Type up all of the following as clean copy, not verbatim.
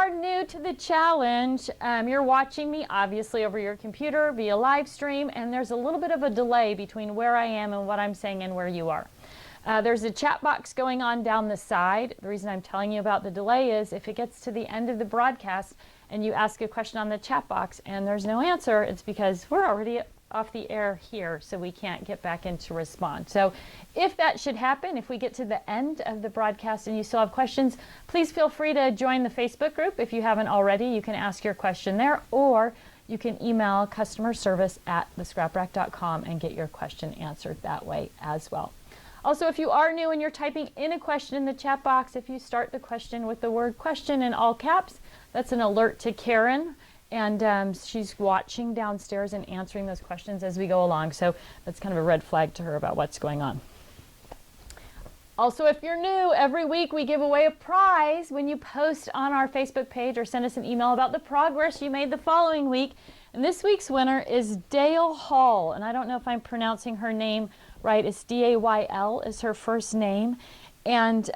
are new to the challenge, you're watching me obviously over your computer via live stream, and there's a little bit of a delay between where I am and what I'm saying and where you are. There's a chat box going on down the side. The reason I'm telling you about the delay is if it gets to the end of the broadcast and you ask a question on the chat box and there's no answer, it's because we're already off the air here, so we can't get back in to respond. So if that should happen, if we get to the end of the broadcast and you still have questions, please feel free to join the Facebook group. If you haven't already, you can ask your question there, or you can email customerservice@thescraprack.com and get your question answered that way as well. Also, if you are new and you're typing in a question in the chat box, if you start the question with the word question in all caps, that's an alert to Karen, and she's watching downstairs and answering those questions as we go along. So that's kind of a red flag to her about what's going on. Also, if you're new, every week we give away a prize when you post on our Facebook page or send us an email about the progress you made the following week. And this week's winner is Dale Hall, and I don't know if I'm pronouncing her name right. It's D-A-Y-L is her first name. And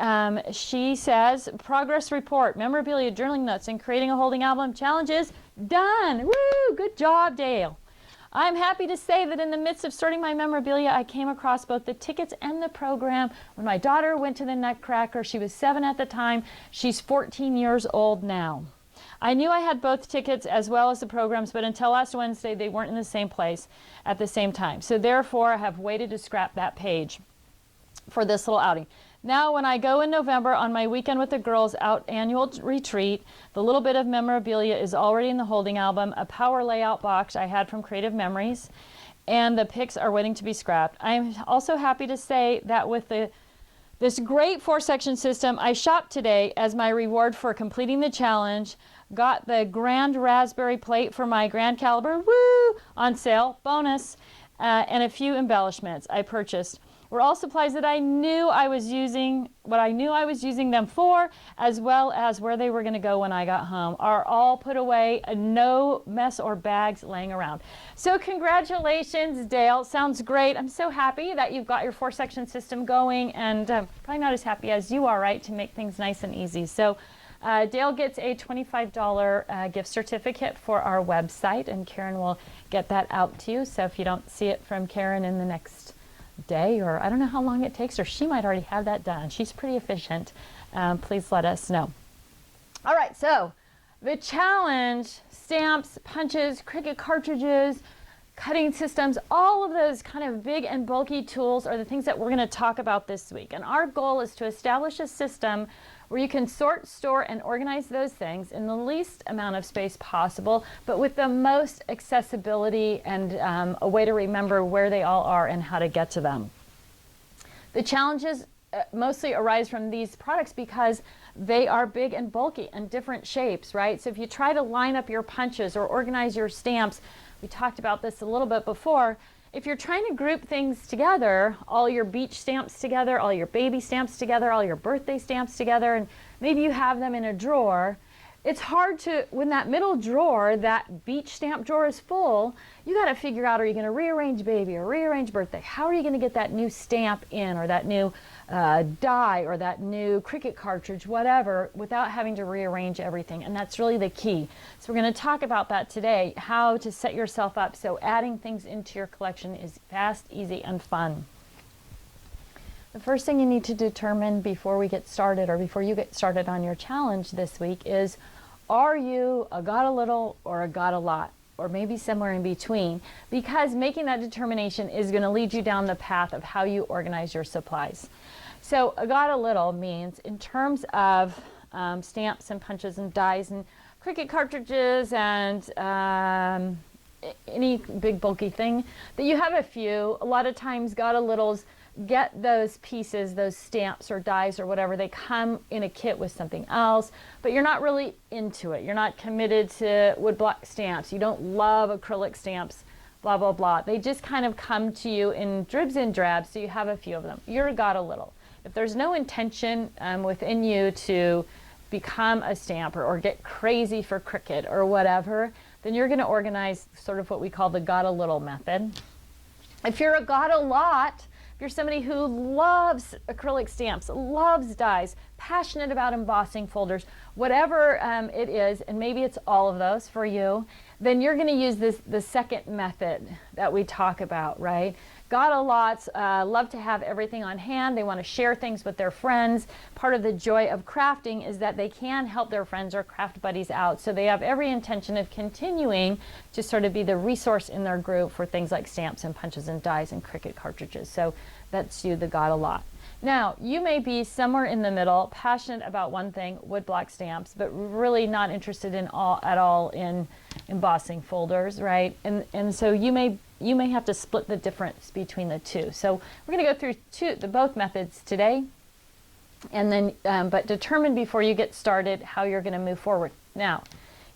she says, progress report, memorabilia, journaling notes, and creating a holding album challenges done. Woo! Good job, Dale. I'm happy to say that in the midst of sorting my memorabilia, I came across both the tickets and the program when my daughter went to the Nutcracker. She was 7 at the time. She's 14 years old now. I knew I had both tickets as well as the programs, but until last Wednesday, they weren't in the same place at the same time. So therefore, I have waited to scrap that page for this little outing. Now, when I go in November on my Weekend with the Girls out annual retreat, the little bit of memorabilia is already in the holding album, a power layout box I had from Creative Memories, and the pics are waiting to be scrapped. I'm also happy to say that with this great 4-section system, I shopped today as my reward for completing the challenge, got the grand raspberry plate for my grand caliber, woo, on sale, bonus, and a few embellishments I purchased. Were all supplies that I knew I was using, what I knew I was using them for, as well as where they were going to go when I got home, are all put away, no mess or bags laying around. So congratulations, Dale. Sounds great. I'm so happy that you've got your 4-section system going, and probably not as happy as you are, right, to make things nice and easy. So Dale gets a $25 gift certificate for our website, and Karen will get that out to you. So if you don't see it from Karen in the next day, or I don't know how long it takes, or she might already have that done. She's pretty efficient. Please let us know. All right, so the challenge, stamps, punches, Cricut cartridges, cutting systems, all of those kind of big and bulky tools are the things that we're going to talk about this week. And our goal is to establish a system where you can sort, store, and organize those things in the least amount of space possible, but with the most accessibility and a way to remember where they all are and how to get to them. The challenges mostly arise from these products because they are big and bulky and different shapes, right? So if you try to line up your punches or organize your stamps, we talked about this a little bit before, if you're trying to group things together, all your beach stamps together, all your baby stamps together, all your birthday stamps together, and maybe you have them in a drawer, it's hard to, when that middle drawer, that beach stamp drawer is full, you got to figure out, are you going to rearrange baby or rearrange birthday? How are you going to get that new stamp in, or that new die, or that new Cricut cartridge, whatever, without having to rearrange everything? And that's really the key. So we're going to talk about that today, how to set yourself up so adding things into your collection is fast, easy, and fun. The first thing you need to determine before we get started, or before you get started on your challenge this week, is are you a got a little or a got a lot, or maybe somewhere in between? Because making that determination is going to lead you down the path of how you organize your supplies. So a got a little means, in terms of stamps and punches and dies and Cricut cartridges and any big bulky thing, that you have a few. A lot of times got a littles get those pieces, those stamps or dies or whatever, they come in a kit with something else, but you're not really into it. You're not committed to woodblock stamps. You don't love acrylic stamps, blah, blah, blah. They just kind of come to you in dribs and drabs, so you have a few of them. You're got a little. If there's no intention within you to become a stamper or get crazy for Cricut or whatever, then you're going to organize sort of what we call the got a little method. If you're a got a lot, you're somebody who loves acrylic stamps, loves dies, passionate about embossing folders, whatever it is, and maybe it's all of those for you, then you're going to use the second method that we talk about, right? Got-a-lots love to have everything on hand. They want to share things with their friends. Part of the joy of crafting is that they can help their friends or craft buddies out. So they have every intention of continuing to sort of be the resource in their group for things like stamps and punches and dies and Cricut cartridges. So that's you, the got-a-lot. Now, you may be somewhere in the middle, passionate about one thing, woodblock stamps, but really not interested at all in embossing folders, right? And so you may have to split the difference between the two. So we're going to go through both methods today, and then but determine before you get started how you're going to move forward. Now,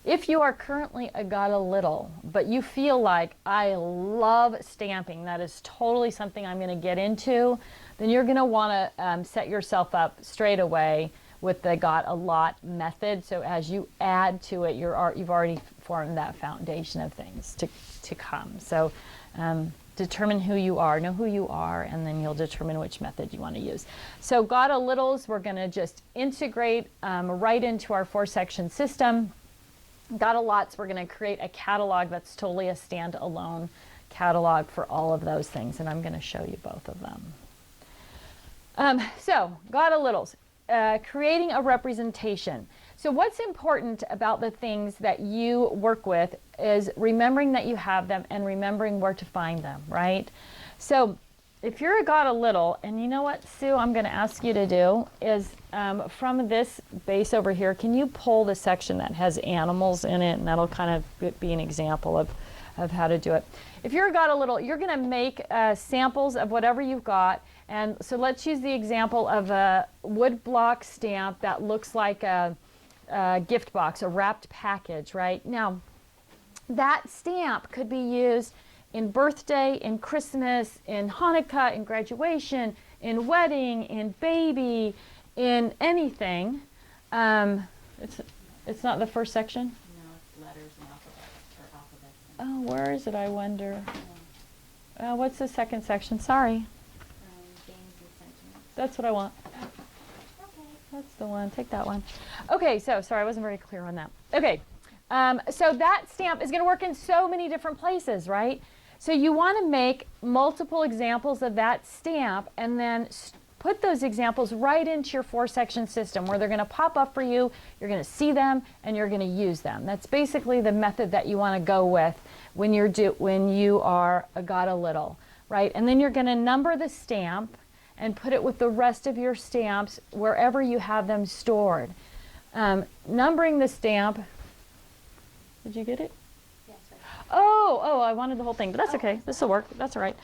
if you are currently a got-a-little, but you feel like I love stamping, that is totally something I'm going to get into, then you're going to want to set yourself up straight away with the got-a-lot method. So as you add to it, you've already formed that foundation of things to come. So determine who you are, know who you are, and then you'll determine which method you want to use. So got-a-littles, we're going to just integrate right into our 4-section system. Got-a-lots, we're going to create a catalog that's totally a standalone catalog for all of those things, and I'm going to show you both of them. So, got-a-littles, creating a representation. So what's important about the things that you work with is remembering that you have them and remembering where to find them, right? So if you're a got-a-little, and you know what, Sue, I'm going to ask you to do is from this base over here, can you pull the section that has animals in it, and that'll kind of be an example of how to do it. If you're a got-a-little, you're going to make samples of whatever you've got. And so let's use the example of a wood block stamp that looks like a gift box, a wrapped package, right? Now, that stamp could be used in birthday, in Christmas, in Hanukkah, in graduation, in wedding, in baby, in anything. It's not the first section? No, it's letters and alphabet. Oh, where is it, I wonder? What's the second section? Sorry. Games and sentiments. That's what I want. Okay. That's the one. Take that one. Okay, so sorry, I wasn't very clear on that. Okay, so that stamp is going to work in so many different places, right? So you want to make multiple examples of that stamp and then put those examples right into your 4-section system where they're going to pop up for you, you're going to see them, and you're going to use them. That's basically the method that you want to go with when you are a got-a-little, right? And then you're going to number the stamp and put it with the rest of your stamps wherever you have them stored. Numbering the stamp, did you get it? Yes, right. Oh, I wanted the whole thing, but that's okay. This will work. That's all right.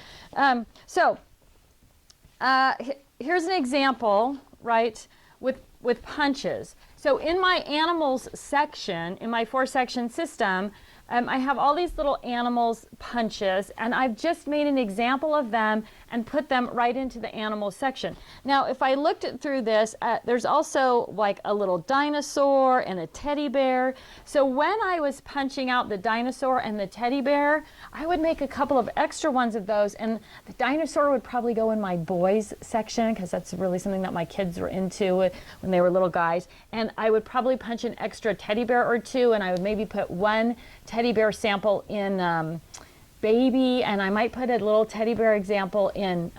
Here's an example, right, with punches. So in my animals section, in my 4-section system, I have all these little animals punches, and I've just made an example of them and put them right into the animal section. Now, if I looked through this, there's also like a little dinosaur and a teddy bear. So when I was punching out the dinosaur and the teddy bear, I would make a couple of extra ones of those, and the dinosaur would probably go in my boys section because that's really something that my kids were into when they were little guys. And I would probably punch an extra teddy bear or two, and I would maybe put one teddy bear sample in baby, and I might put a little teddy bear example in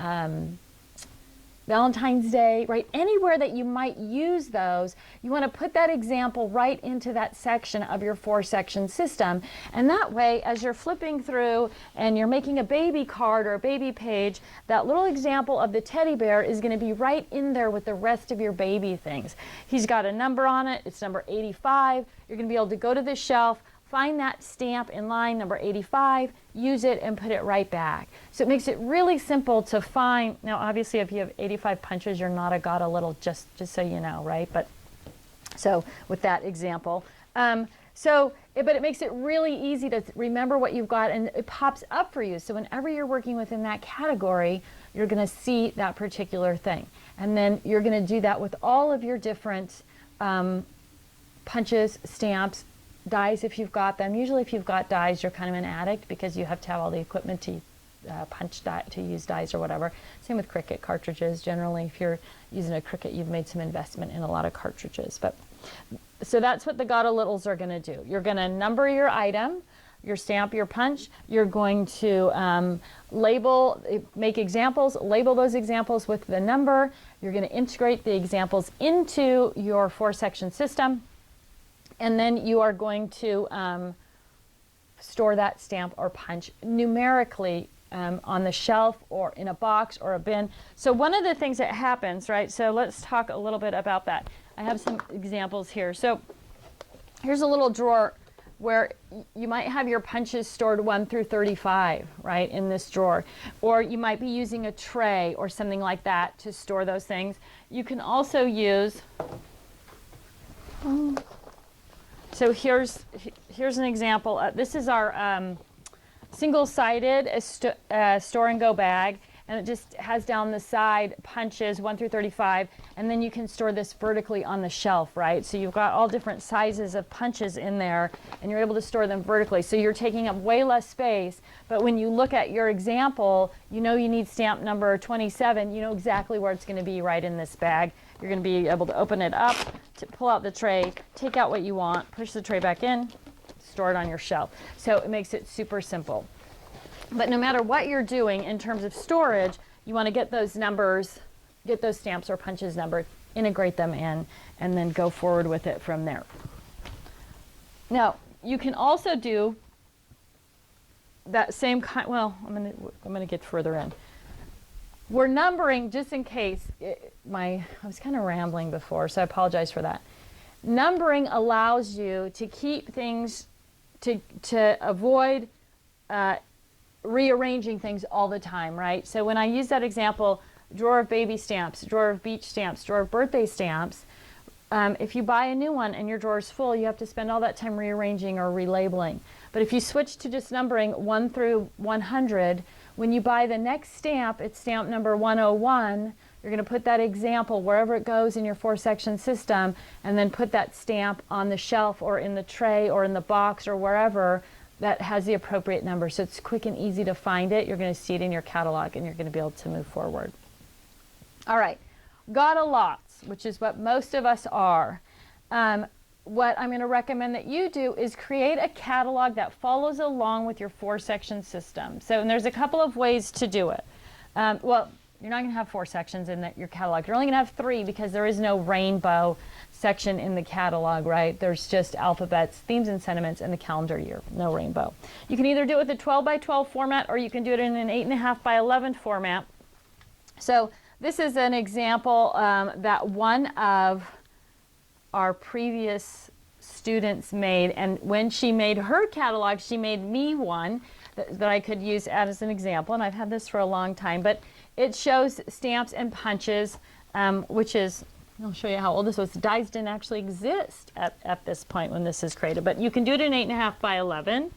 Valentine's Day, right? Anywhere that you might use those, you want to put that example right into that section of your 4-section system. And that way, as you're flipping through and you're making a baby card or a baby page, that little example of the teddy bear is going to be right in there with the rest of your baby things. He's got a number on it. It's number 85. You're going to be able to go to the shelf, find that stamp in line number 85, use it, and put it right back. So it makes it really simple to find. Now, obviously, if you have 85 punches, you're not a got-a-little, just so you know, right? But so with that example. But it makes it really easy to remember what you've got, and it pops up for you. So whenever you're working within that category, you're going to see that particular thing. And then you're going to do that with all of your different punches, stamps, dies if you've got them. Usually if you've got dies, you're kind of an addict because you have to have all the equipment to punch die, to use dies or whatever. Same with Cricut cartridges. Generally, if you're using a Cricut, you've made some investment in a lot of cartridges. But so that's what the got a littles are going to do. You're going to number your item, your stamp, your punch. You're going to label, make examples, label those examples with the number. You're going to integrate the examples into your 4-section system. And then you are going to store that stamp or punch numerically on the shelf or in a box or a bin. So one of the things that happens, right, so let's talk a little bit about that. I have some examples here. So here's a little drawer where you might have your punches stored 1 through 35, right, in this drawer. Or you might be using a tray or something like that to store those things. You can also use, so here's an example. This is our single-sided store and go bag, and it just has down the side punches 1 through 35, and then you can store this vertically on the shelf, right? So you've got all different sizes of punches in there, and you're able to store them vertically. So you're taking up way less space, but when you look at your example, you know you need stamp number 27, you know exactly where it's going to be right in this bag. You're going to be able to open it up, to pull out the tray, take out what you want, push the tray back in, store it on your shelf. So it makes it super simple. But no matter what you're doing in terms of storage, you want to get those numbers, get those stamps or punches numbered, integrate them in, and then go forward with it from there. Now, you can also do that same kind, well, I'm going to get further in. We're numbering, just in case, I was kind of rambling before, so I apologize for that. Numbering allows you to keep things, to avoid rearranging things all the time, right? So when I use that example, drawer of baby stamps, drawer of beach stamps, drawer of birthday stamps, if you buy a new one and your drawer is full, you have to spend all that time rearranging or relabeling. But if you switch to just numbering 1 through 100, when you buy the next stamp, it's stamp number 101, you're going to put that example wherever it goes in your 4-section system, and then put that stamp on the shelf or in the tray or in the box or wherever that has the appropriate number. So it's quick and easy to find it. You're going to see it in your catalog, and you're going to be able to move forward. All right, got-a-lots, which is what most of us are. What I'm going to recommend that you do is create a catalog that follows along with your 4-section system. So, and there's a couple of ways to do it. Well, you're not going to have 4 sections in your catalog. You're only going to have 3 because there is no rainbow section in the catalog, right? There's just alphabets, themes and sentiments, and the calendar year, no rainbow. You can either do it with a 12 by 12 format, or you can do it in an 8.5 by 11 format. So this is an example that one of our previous students made, and when she made her catalog, she made me one that I could use as an example, and I've had this for a long time, but it shows stamps and punches, which is, I'll show you how old this was. Dies didn't actually exist at this point when this is created, but you can do it in 8.5 by 11.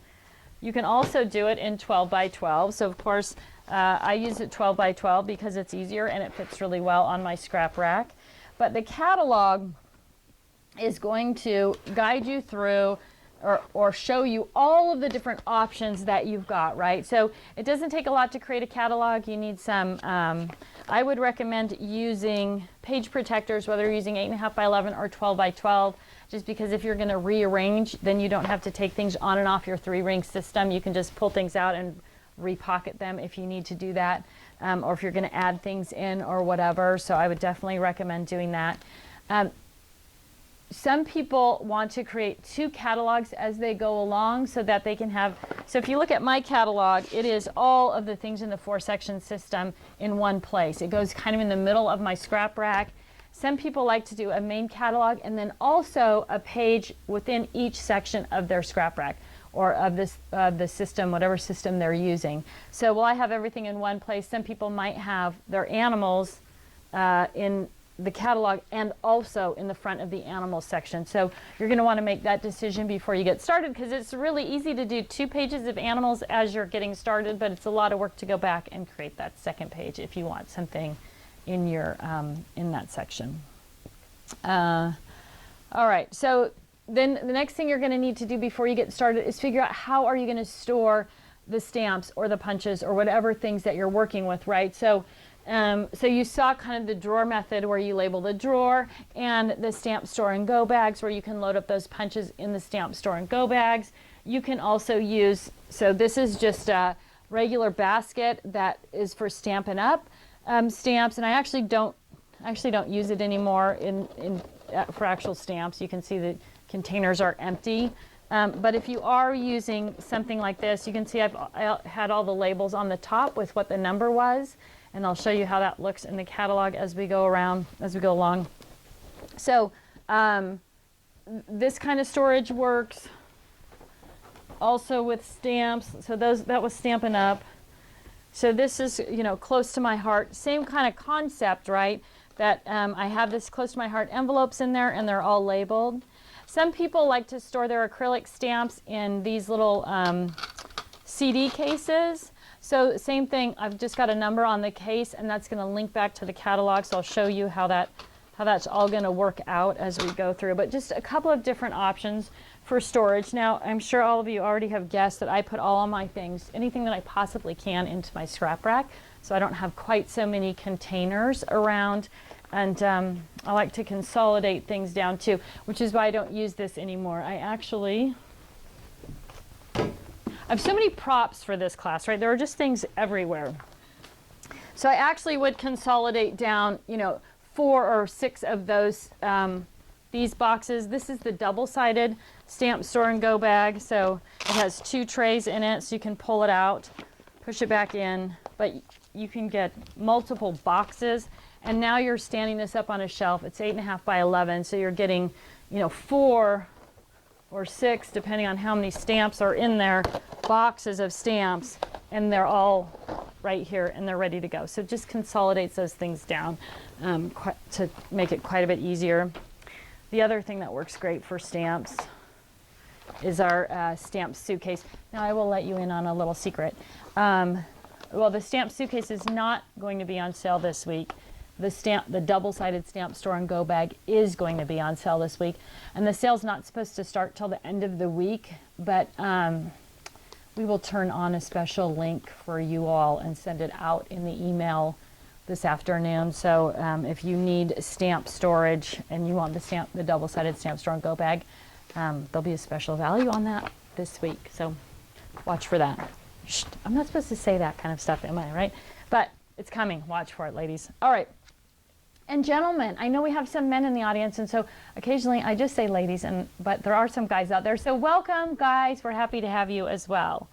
You can also do it in 12 by 12. So of course, I use it 12 by 12 because it's easier and it fits really well on my scrap rack. But the catalog is going to guide you through or show you all of the different options that you've got, right? So it doesn't take a lot to create a catalog. You need some, I would recommend using page protectors, whether you're using 8.5 by 11 or 12 by 12, just because if you're going to rearrange, then you don't have to take things on and off your 3-ring system. You can just pull things out and repocket them if you need to do that, or if you're going to add things in or whatever. So I would definitely recommend doing that. Some people want to create 2 catalogs as they go along so that they can have, so if you look at my catalog, it is all of the things in the 4-section system in one place. It goes kind of in the middle of my scrap rack. Some people like to do a main catalog and then also a page within each section of their scrap rack or of this the system, whatever system they're using. So while I have everything in one place, some people might have their animals in the catalog and also in the front of the animal section. So you're going to want to make that decision before you get started, because it's really easy to do 2 pages of animals as you're getting started, but it's a lot of work to go back and create that second page if you want something in your in that section. All right, so then the next thing you're going to need to do before you get started is figure out how are you going to store the stamps or the punches or whatever things that you're working with, right? So so you saw kind of the drawer method where you label the drawer, and the stamp store and go bags where you can load up those punches in the stamp store and go bags. You can also use, so this is just a regular basket that is for Stampin' Up! Stamps, and I actually don't use it anymore for actual stamps. You can see the containers are empty. But if you are using something like this, you can see I had all the labels on the top with what the number was, and I'll show you how that looks in the catalog as we go along. So this kind of storage works also with stamps. So that was Stampin' Up! So this is, you know, close to my heart. Same kind of concept, right? That I have this close to my heart envelopes in there, and they're all labeled. Some people like to store their acrylic stamps in these little CD cases. So same thing, I've just got a number on the case, and that's going to link back to the catalog, so I'll show you how that's all going to work out as we go through. But just a couple of different options for storage. Now, I'm sure all of you already have guessed that I put all of my things, anything that I possibly can, into my scrap rack, so I don't have quite so many containers around. And I like to consolidate things down too, which is why I don't use this anymore. I have so many props for this class, right? There are just things everywhere. So I actually would consolidate down, you know, 4 or 6 of those, these boxes. This is the double-sided stamp store and go bag. So it has 2 trays in it, so you can pull it out, push it back in, but you can get multiple boxes. And now you're standing this up on a shelf. It's 8.5 by 11, so you're getting, you know, 4 or 6, depending on how many stamps are in there, boxes of stamps, and they're all right here and they're ready to go. So it just consolidates those things down to make it quite a bit easier. The other thing that works great for stamps is our stamp suitcase. Now I will let you in on a little secret. Well, the stamp suitcase is not going to be on sale this week. The double-sided stamp store and go bag is going to be on sale this week, and the sale's not supposed to start till the end of the week, but we will turn on a special link for you all and send it out in the email this afternoon. So if you need stamp storage and you want the double-sided stamp store and go bag, there'll be a special value on that this week. So watch for that. Shh, I'm not supposed to say that kind of stuff, am I, right? But it's coming. Watch for it, ladies. All right. And gentlemen, I know we have some men in the audience, and so occasionally I just say ladies, but there are some guys out there. So welcome, guys. We're happy to have you as well.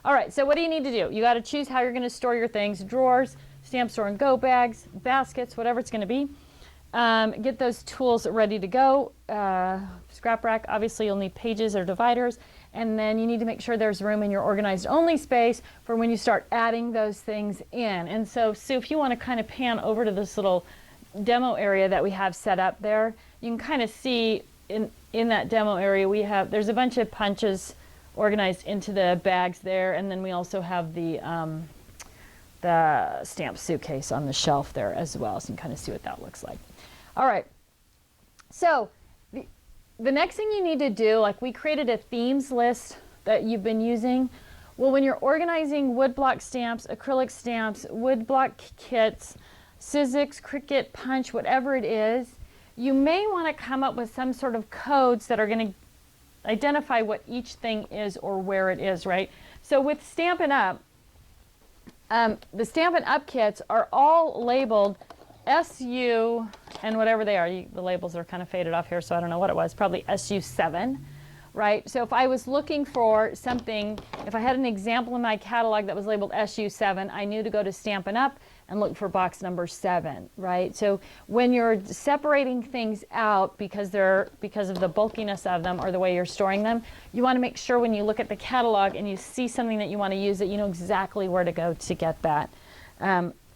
All right, so what do you need to do? You got to choose how you're going to store your things: drawers, stamp store and go bags, baskets, whatever it's going to be. Get those tools ready to go. Scrap rack, obviously you'll need pages or dividers, and then you need to make sure there's room in your organized only space for when you start adding those things in. And so, Sue, if you want to kind of pan over to this little demo area that we have set up there, you can kind of see in that demo area there's a bunch of punches organized into the bags there, and then we also have the stamp suitcase on the shelf there as well, so you can kind of see what that looks like. All right, so the next thing you need to do, like we created a themes list that you've been using. Well, when you're organizing woodblock stamps, acrylic stamps, woodblock kits, Sizzix, Cricut, Punch, whatever it is, you may want to come up with some sort of codes that are going to identify what each thing is or where it is, right? So with Stampin' Up, the Stampin' Up kits are all labeled SU and whatever they are. The labels are kind of faded off here, so I don't know what it was. Probably SU7, right? So if I was looking for something, if I had an example in my catalog that was labeled SU7, I knew to go to Stampin' Up and look for box number 7, right? So when you're separating things out because of the bulkiness of them or the way you're storing them, you want to make sure when you look at the catalog and you see something that you want to use that you know exactly where to go to get that.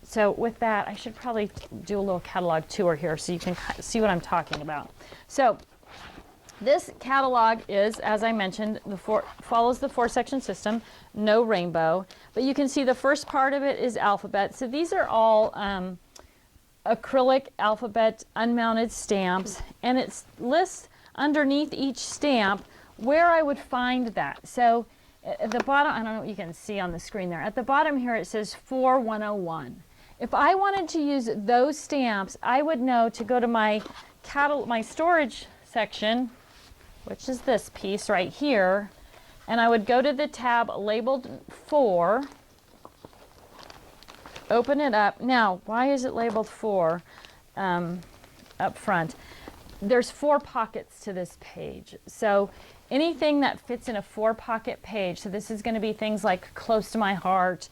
So with that, I should probably do a little catalog tour here so you can see what I'm talking about. So this catalog is, as I mentioned, follows the 4-section system, no rainbow. But you can see the first part of it is alphabet. So these are all acrylic alphabet unmounted stamps, and it lists underneath each stamp where I would find that. So At the bottom, I don't know what you can see on the screen there. At the bottom here it says 4101. If I wanted to use those stamps, I would know to go to my storage section, which is this piece right here, and I would go to the tab labeled 4, open it up. Now, why is it labeled 4 up front? There's 4 pockets to this page. So anything that fits in a 4-pocket page, so this is going to be things like Close to My Heart,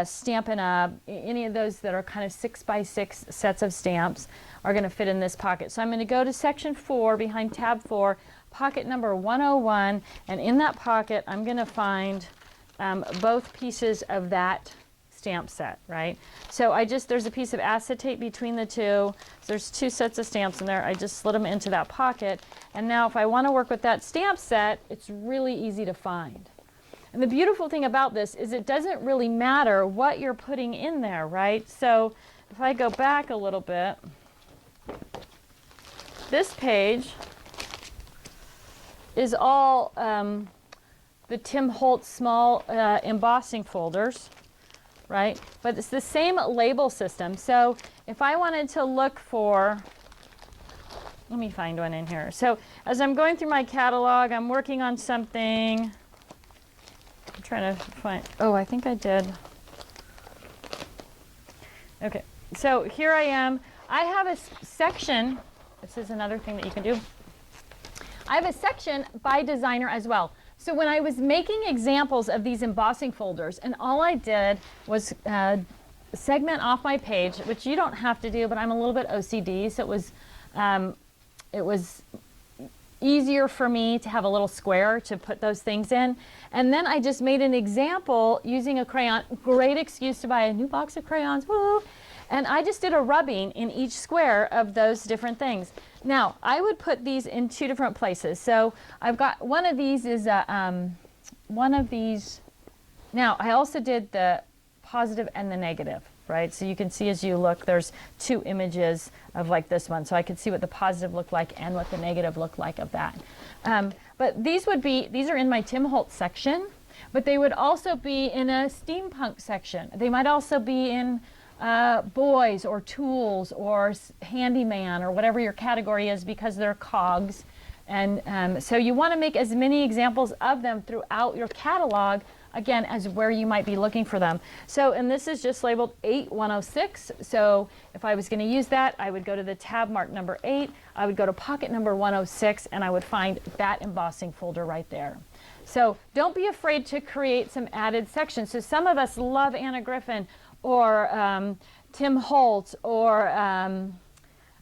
Stampin' Up, any of those that are kind of 6x6 sets of stamps are going to fit in this pocket. So I'm going to go to section 4 behind tab 4, pocket number 101, and in that pocket I'm going to find both pieces of that stamp set, right? So there's a piece of acetate between the two. So there's 2 sets of stamps in there. I just slid them into that pocket. And now if I want to work with that stamp set, it's really easy to find. And the beautiful thing about this is it doesn't really matter what you're putting in there, right? So if I go back a little bit, this page is all the Tim Holtz small embossing folders, right? But it's the same label system. So if I wanted to look for, let me find one in here. So as I'm going through my catalog, I'm working on something. I'm trying to find, oh, I think I did. Okay, so here I am. I have a section, this is another thing that you can do. I have a section by designer as well. So when I was making examples of these embossing folders, and all I did was segment off my page, which you don't have to do, but I'm a little bit OCD, so it was easier for me to have a little square to put those things in. And then I just made an example using a crayon. Great excuse to buy a new box of crayons, woo! And I just did a rubbing in each square of those different things. Now, I would put these in 2 different places. So I've got, one of these is one of these. Now, I also did the positive and the negative, right? So you can see as you look, there's 2 images of like this one. So I could see what the positive looked like and what the negative looked like of that. But these are in my Tim Holtz section, but they would also be in a steampunk section. They might also be in boys or tools or handyman or whatever your category is, because they're cogs. And so you want to make as many examples of them throughout your catalog, again, as where you might be looking for them. So, and this is just labeled 8106. So if I was going to use that, I would go to the tab marked number 8, I would go to pocket number 106, and I would find that embossing folder right there. So don't be afraid to create some added sections. So some of us love Anna Griffin or Tim Holtz or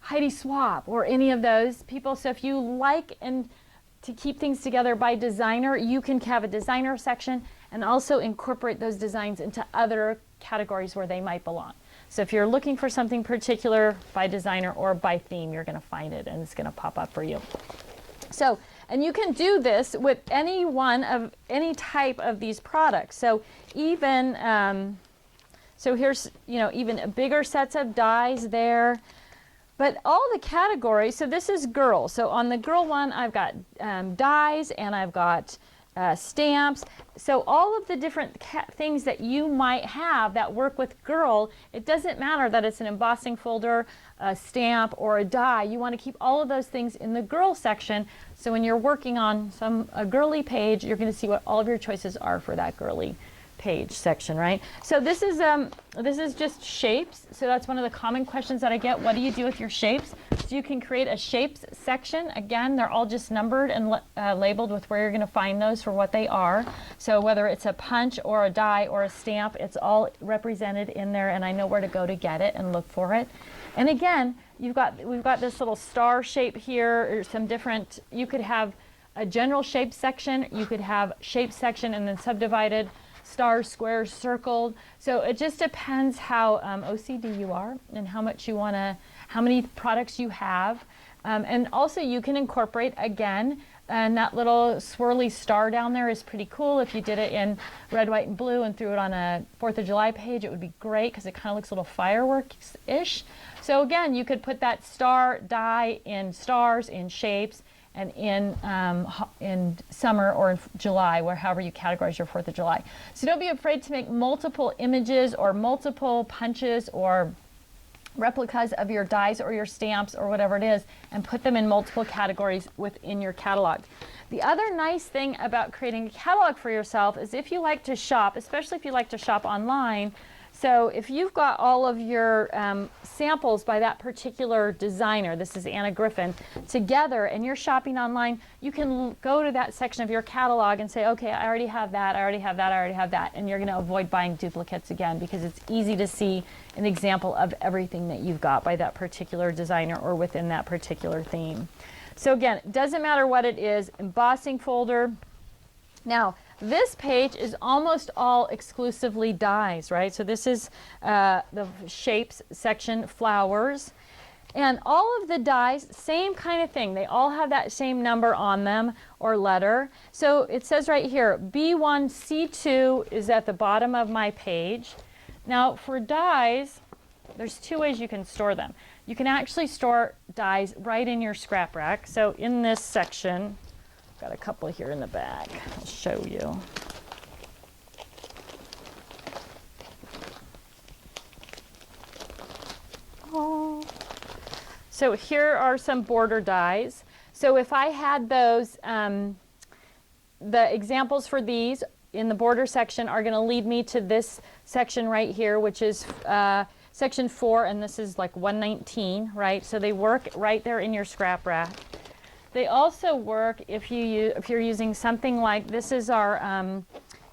Heidi Swapp or any of those people. So if you like to keep things together by designer, you can have a designer section and also incorporate those designs into other categories where they might belong. So if you're looking for something particular by designer or by theme, you're going to find it and it's going to pop up for you. So, and you can do this with any type of these products. So even so here's, even bigger sets of dies there. But all the categories, so this is girl. So on the girl one, I've got dies and I've got stamps. So all of the different things that you might have that work with girl, it doesn't matter that it's an embossing folder, a stamp, or a die. You want to keep all of those things in the girl section. So when you're working on a girly page, you're going to see what all of your choices are for that girly page section, right? So this is just shapes. So that's one of the common questions that I get. What do you do with your shapes? So you can create a shapes section. Again, they're all just numbered and labeled with where you're going to find those for what they are. So whether it's a punch or a die or a stamp, it's all represented in there, and I know where to go to get it and look for it. And again, we've got this little star shape here, or some different. You could have a general shape section. You could have shape section and then subdivided. Stars, squares, circled. So it just depends how OCD you are and how many products you have. And also you can incorporate, again, and that little swirly star down there is pretty cool. If you did it in red, white, and blue and threw it on a 4th of July page, it would be great because it kind of looks a little fireworks-ish. So again, you could put that star die in stars, in shapes, and in summer or in July, where however you categorize your 4th of July. So don't be afraid to make multiple images or multiple punches or replicas of your dies or your stamps or whatever it is, and put them in multiple categories within your catalog. The other nice thing about creating a catalog for yourself is if you like to shop, especially if you like to shop online. So if you've got all of your samples by that particular designer, this is Anna Griffin, together, and you're shopping online, you can go to that section of your catalog and say, okay, I already have that, I already have that, I already have that, and you're going to avoid buying duplicates again, because it's easy to see an example of everything that you've got by that particular designer or within that particular theme. So again, it doesn't matter what it is, embossing folder. Now, this page is almost all exclusively dies, right? So this is the shapes section, flowers. And all of the dies, same kind of thing. They all have that same number on them or letter. So it says right here, B1, C2 is at the bottom of my page. Now for dies, there's 2 ways you can store them. You can actually store dies right in your scrap rack. So in this section, got a couple here in the back. I'll show you. Oh. So here are some border dies. So if I had those, the examples for these in the border section are going to lead me to this section right here, which is section 4, and this is like 119, right? So they work right there in your scrap rack. They also work if you're using something like, this is our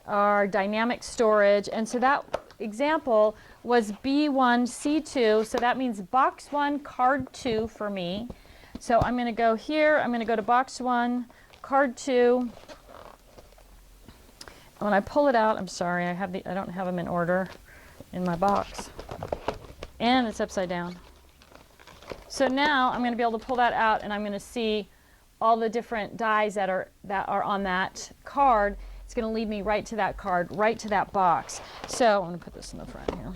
dynamic storage, and so that example was B1C2, so that means box 1, card 2 for me. So I'm going to go here, I'm going to go to box 1, card 2. When I pull it out, I'm sorry, I don't have them in order in my box, and it's upside down. So now I'm going to be able to pull that out, and I'm going to see all the different dies that are on that card. It's going to lead me right to that card, right to that box. So I'm going to put this in the front here.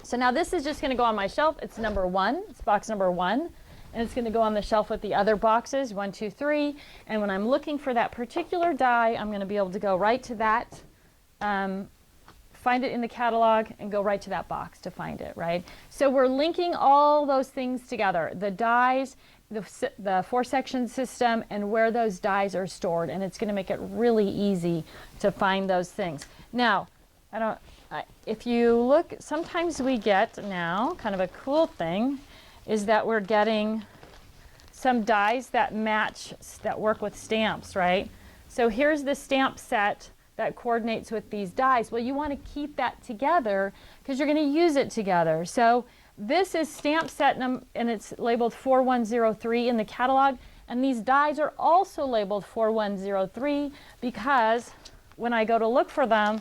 So now this is just going to go on my shelf. It's number 1. It's box number 1. And it's going to go on the shelf with the other boxes, 1, 2, 3. And when I'm looking for that particular die, I'm going to be able to go right to that, find it in the catalog, and go right to that box to find it, right? So we're linking all those things together. The dies, the 4-section system, and where those dies are stored, and it's going to make it really easy to find those things. Now, if you look, sometimes we get now kind of a cool thing is that we're getting some dies that match, that work with stamps, right? So here's the stamp set that coordinates with these dies. Well, you want to keep that together because you're going to use it together. So this is stamp set and it's labeled 4103 in the catalog, and these dies are also labeled 4103 because when I go to look for them,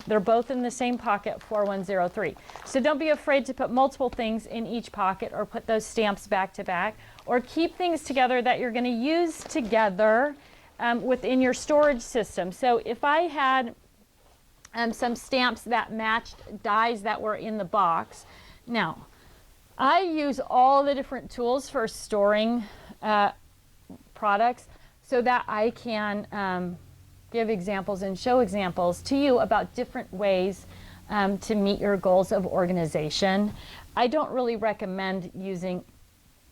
they're both in the same pocket, 4103. So don't be afraid to put multiple things in each pocket, or put those stamps back to back, or keep things together that you're going to use together within your storage system. So if I had some stamps that matched dies that were in the box, now I use all the different tools for storing products so that I can give examples and show examples to you about different ways to meet your goals of organization. I don't really recommend using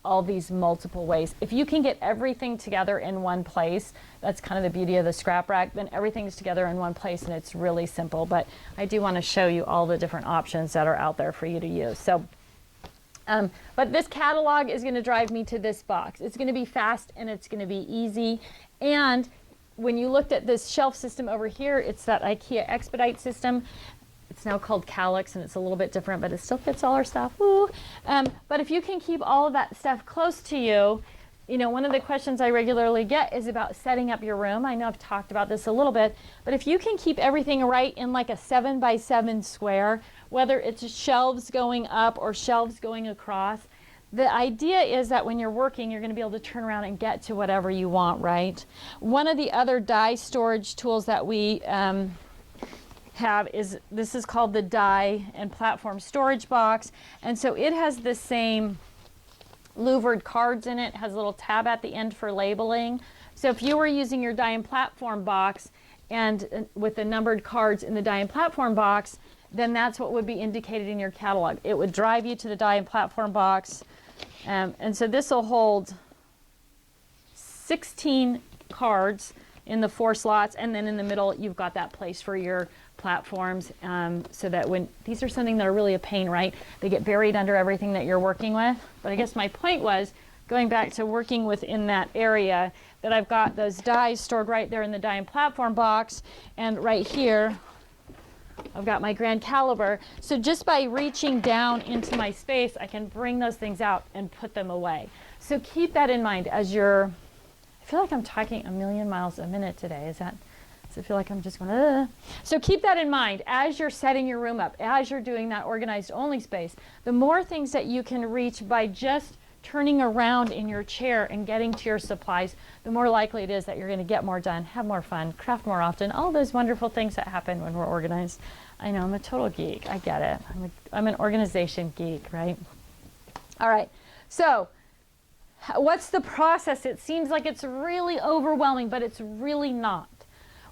all these multiple ways. If you can get everything together in one place, that's kind of the beauty of the scrap rack, then everything's together in one place and it's really simple. But I do want to show you all the different options that are out there for you to use. So, but this catalog is going to drive me to this box. It's going to be fast and it's going to be easy. And when you looked at this shelf system over here, it's that IKEA Expedite system. It's now called Calyx, and it's a little bit different, but it still fits all our stuff. Woo! But if you can keep all of that stuff close to you, you know, one of the questions I regularly get is about setting up your room. I know I've talked about this a little bit, but if you can keep everything right in like a 7x7 square, whether it's shelves going up or shelves going across, the idea is that when you're working, you're going to be able to turn around and get to whatever you want, right? One of the other die storage tools that we have is, this is called the die and platform storage box. And so it has the same louvered cards in it. It has a little tab at the end for labeling. So if you were using your die and platform box and with the numbered cards in the die and platform box, then that's what would be indicated in your catalog. It would drive you to the die and platform box. And so this will hold 16 cards in the 4 slots, and then in the middle you've got that place for your platforms, so that when these are something that are really a pain, right? They get buried under everything that you're working with. But I guess my point was going back to working within that area, that I've got those dies stored right there in the die and platform box, and right here I've got my grand caliber. So just by reaching down into my space, I can bring those things out and put them away. So keep that in mind as you're, I feel like I'm talking a million miles a minute today. Does it feel like I'm just going, Ugh? So keep that in mind as you're setting your room up, as you're doing that organized only space. The more things that you can reach by just turning around in your chair and getting to your supplies, the more likely it is that you're going to get more done, have more fun, craft more often, all those wonderful things that happen when we're organized. I know, I'm a total geek. I get it. I'm an organization geek, right? All right. So what's the process? It seems like it's really overwhelming, but it's really not.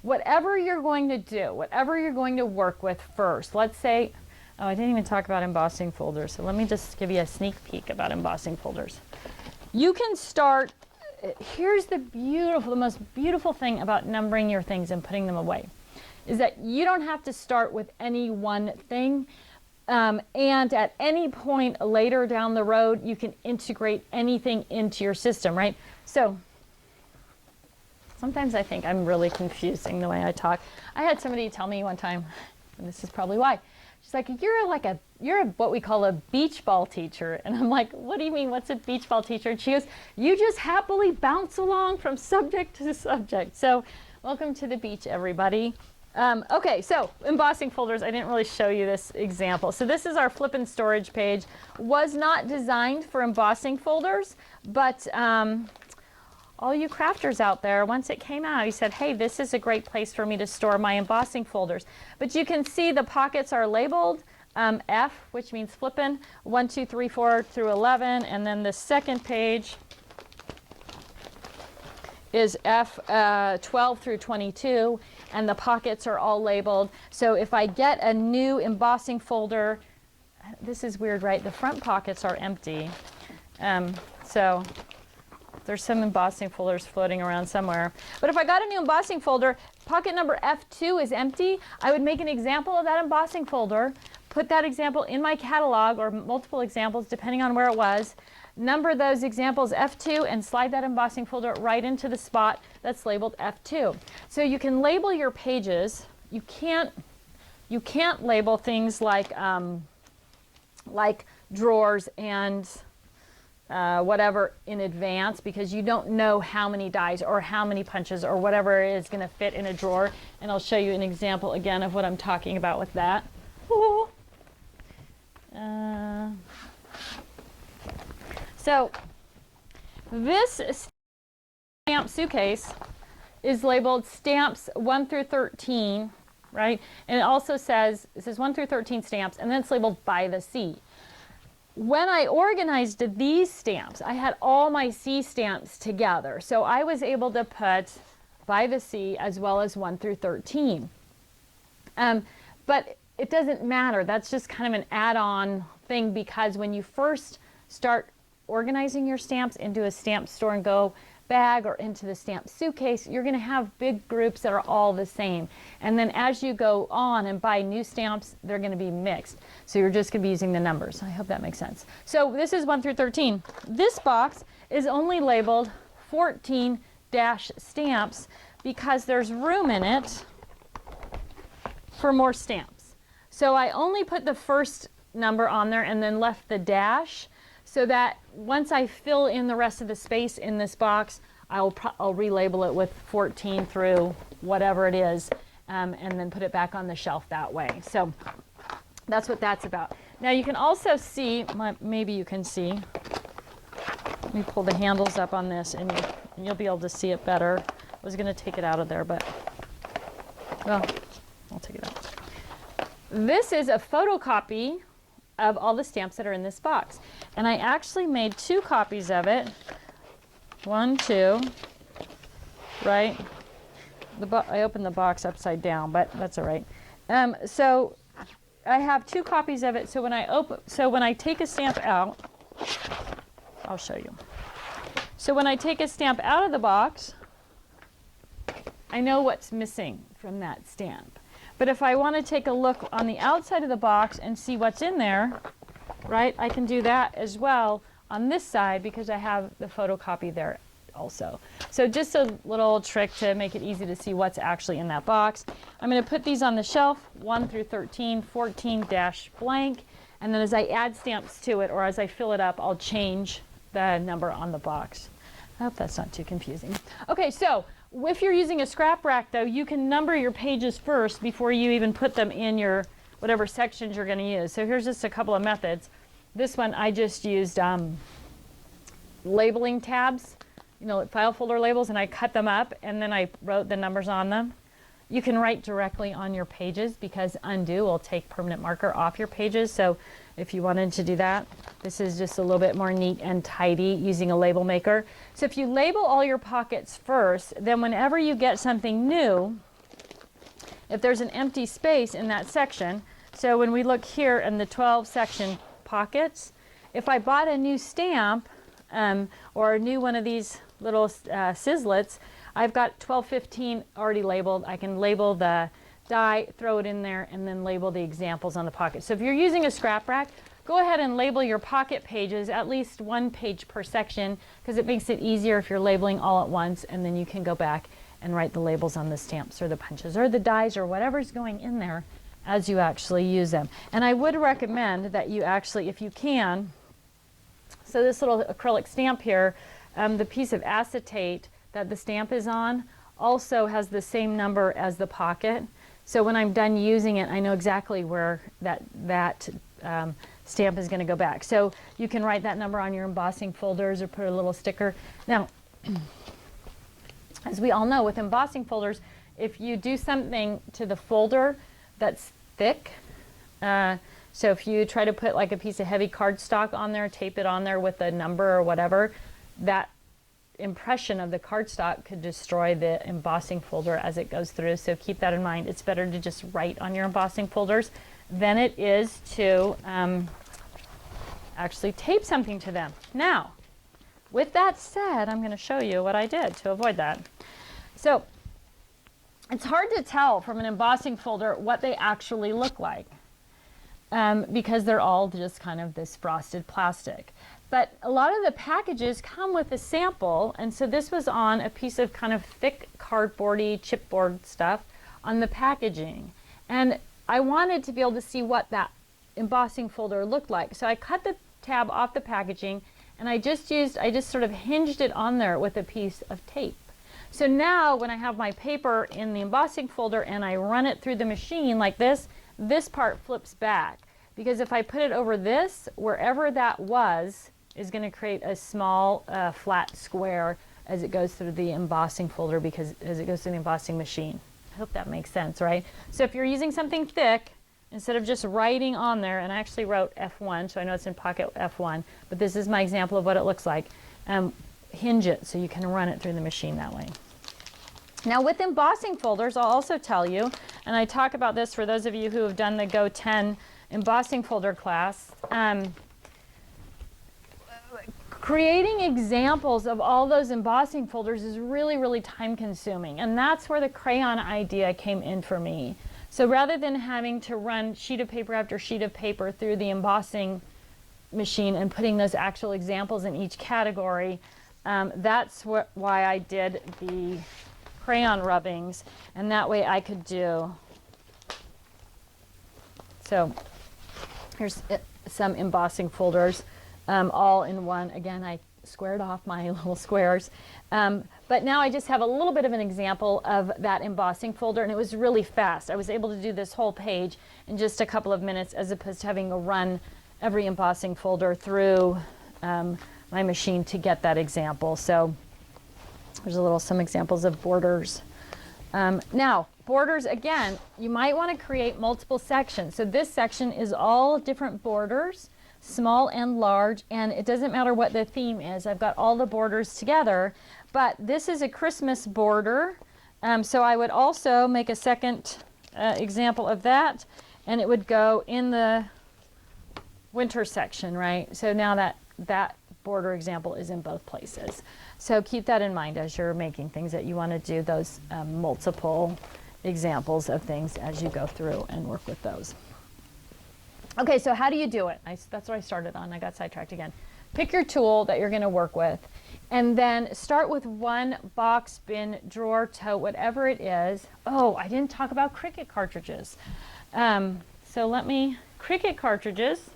Whatever you're going to do, whatever you're going to work with first, let's say, oh, I didn't even talk about embossing folders, so let me just give you a sneak peek about embossing folders. You can start, here's the most beautiful thing about numbering your things and putting them away, is that you don't have to start with any one thing. And at any point later down the road, you can integrate anything into your system, right? So sometimes I think I'm really confusing the way I talk. I had somebody tell me one time, and this is probably why, she's like, you're what we call a beach ball teacher. And I'm like, what do you mean, what's a beach ball teacher? And she goes, you just happily bounce along from subject to subject. So welcome to the beach, everybody. Okay, so embossing folders, I didn't really show you this example. So this is our flip and storage page. Was not designed for embossing folders, but all you crafters out there, once it came out, you said, hey, this is a great place for me to store my embossing folders. But you can see the pockets are labeled F, which means flippin', 1, 2, 3, 4 through 11, and then the second page is F 12 through 22, and the pockets are all labeled. So if I get a new embossing folder, this is weird, right? The front pockets are empty. So there's some embossing folders floating around somewhere. But if I got a new embossing folder, pocket number F2 is empty, I would make an example of that embossing folder, put that example in my catalog, or multiple examples depending on where it was, number those examples F2 and slide that embossing folder right into the spot that's labeled F2. So you can label your pages. You can't label things like drawers and whatever in advance, because you don't know how many dies or how many punches or whatever is going to fit in a drawer. And I'll show you an example again of what I'm talking about with that. So this stamp suitcase is labeled stamps 1 through 13, right? And it also says, it says 1 through 13 stamps, and then it's labeled by the C. When I organized these stamps, I had all my C stamps together. So I was able to put by the C as well as 1 through 13. But it doesn't matter. That's just kind of an add-on thing, because when you first start organizing your stamps into a stamp store and go bag or into the stamp suitcase, you're going to have big groups that are all the same. And then as you go on and buy new stamps, they're going to be mixed. So you're just going to be using the numbers. I hope that makes sense. So this is 1 through 13. This box is only labeled 14-stamps because there's room in it for more stamps. So I only put the first number on there and then left the dash, so that once I fill in the rest of the space in this box, I'll relabel it with 14 through whatever it is, and then put it back on the shelf that way. So that's what that's about. Now you can also see, maybe you can see, let me pull the handles up on this and you'll be able to see it better. I was going to take it out of there, but, well, I'll take it out. This is a photocopy of all the stamps that are in this box. And I actually made 2 copies of it. 1, 2, right? I opened the box upside down, but that's all right. So I have 2 copies of it. So when I take a stamp out, I'll show you. So when I take a stamp out of the box, I know what's missing from that stamp. But if I want to take a look on the outside of the box and see what's in there, right, I can do that as well on this side because I have the photocopy there also. So just a little trick to make it easy to see what's actually in that box. I'm going to put these on the shelf, 1 through 13, 14 dash blank, and then as I add stamps to it or as I fill it up, I'll change the number on the box. I hope that's not too confusing. Okay, so if you're using a scrap rack though, you can number your pages first before you even put them in your whatever sections you're going to use. So here's just a couple of methods. This one I just used labeling tabs, you know, file folder labels, and I cut them up and then I wrote the numbers on them. You can write directly on your pages because undo will take permanent marker off your pages. So if you wanted to do that, this is just a little bit more neat and tidy using a label maker. So if you label all your pockets first, then whenever you get something new, if there's an empty space in that section, so when we look here in the 12 section pockets, if I bought a new stamp or a new one of these little sizzlets, I've got 1215 already labeled. I can label the die, throw it in there, and then label the examples on the pocket. So if you're using a scrap rack, go ahead and label your pocket pages, at least 1 page per section, because it makes it easier if you're labeling all at once, and then you can go back and write the labels on the stamps or the punches or the dies or whatever's going in there as you actually use them. And I would recommend that you actually, if you can, so this little acrylic stamp here, the piece of acetate that the stamp is on also has the same number as the pocket. So when I'm done using it, I know exactly where that stamp is going to go back. So you can write that number on your embossing folders or put a little sticker. Now, as we all know, with embossing folders, if you do something to the folder that's thick, so if you try to put like a piece of heavy cardstock on there, tape it on there with a number or whatever, that impression of the cardstock could destroy the embossing folder as it goes through. So keep that in mind. It's better to just write on your embossing folders than it is to actually tape something to them. Now, with that said, I'm going to show you what I did to avoid that. So it's hard to tell from an embossing folder what they actually look like because they're all just kind of this frosted plastic. But a lot of the packages come with a sample, and so this was on a piece of kind of thick cardboardy chipboard stuff on the packaging. And I wanted to be able to see what that embossing folder looked like. So I cut the tab off the packaging, and I just sort of hinged it on there with a piece of tape. So now when I have my paper in the embossing folder and I run it through the machine like this part flips back. Because if I put it over this, wherever that was, is going to create a small flat square as it goes through the embossing folder, because as it goes through the embossing machine. I hope that makes sense, right? So if you're using something thick, instead of just writing on there, and I actually wrote F1, so I know it's in pocket F1, but this is my example of what it looks like. Hinge it so you can run it through the machine that way. Now with embossing folders, I'll also tell you, and I talk about this for those of you who have done the Go 10 embossing folder class, creating examples of all those embossing folders is really, really time consuming. And that's where the crayon idea came in for me. So rather than having to run sheet of paper after sheet of paper through the embossing machine and putting those actual examples in each category, that's why I did the crayon rubbings. And that way I could do, so here's some embossing folders. All in one. Again, I squared off my little squares. But now I just have a little bit of an example of that embossing folder, and it was really fast. I was able to do this whole page in just a couple of minutes as opposed to having to run every embossing folder through my machine to get that example. So there's some examples of borders. Now, borders, again, you might want to create multiple sections. So this section is all different borders small and large, and it doesn't matter what the theme is. I've got all the borders together, but this is a Christmas border, so I would also make a second example of that, and it would go in the winter section, right? So now that border example is in both places. So keep that in mind as you're making things, that you want to do those multiple examples of things as you go through and work with those. Okay, so how do you do it? That's what I started on. I got sidetracked again. Pick your tool that you're going to work with, and then start with one box, bin, drawer, tote, whatever it is. Oh, I didn't talk about Cricut cartridges. So Cricut cartridges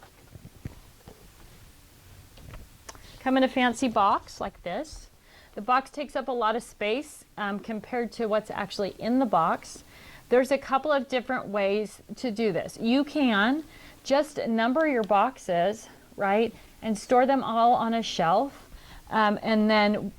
come in a fancy box like this. The box takes up a lot of space compared to what's actually in the box. There's a couple of different ways to do this. You can just number your boxes, right, and store them all on a shelf, and then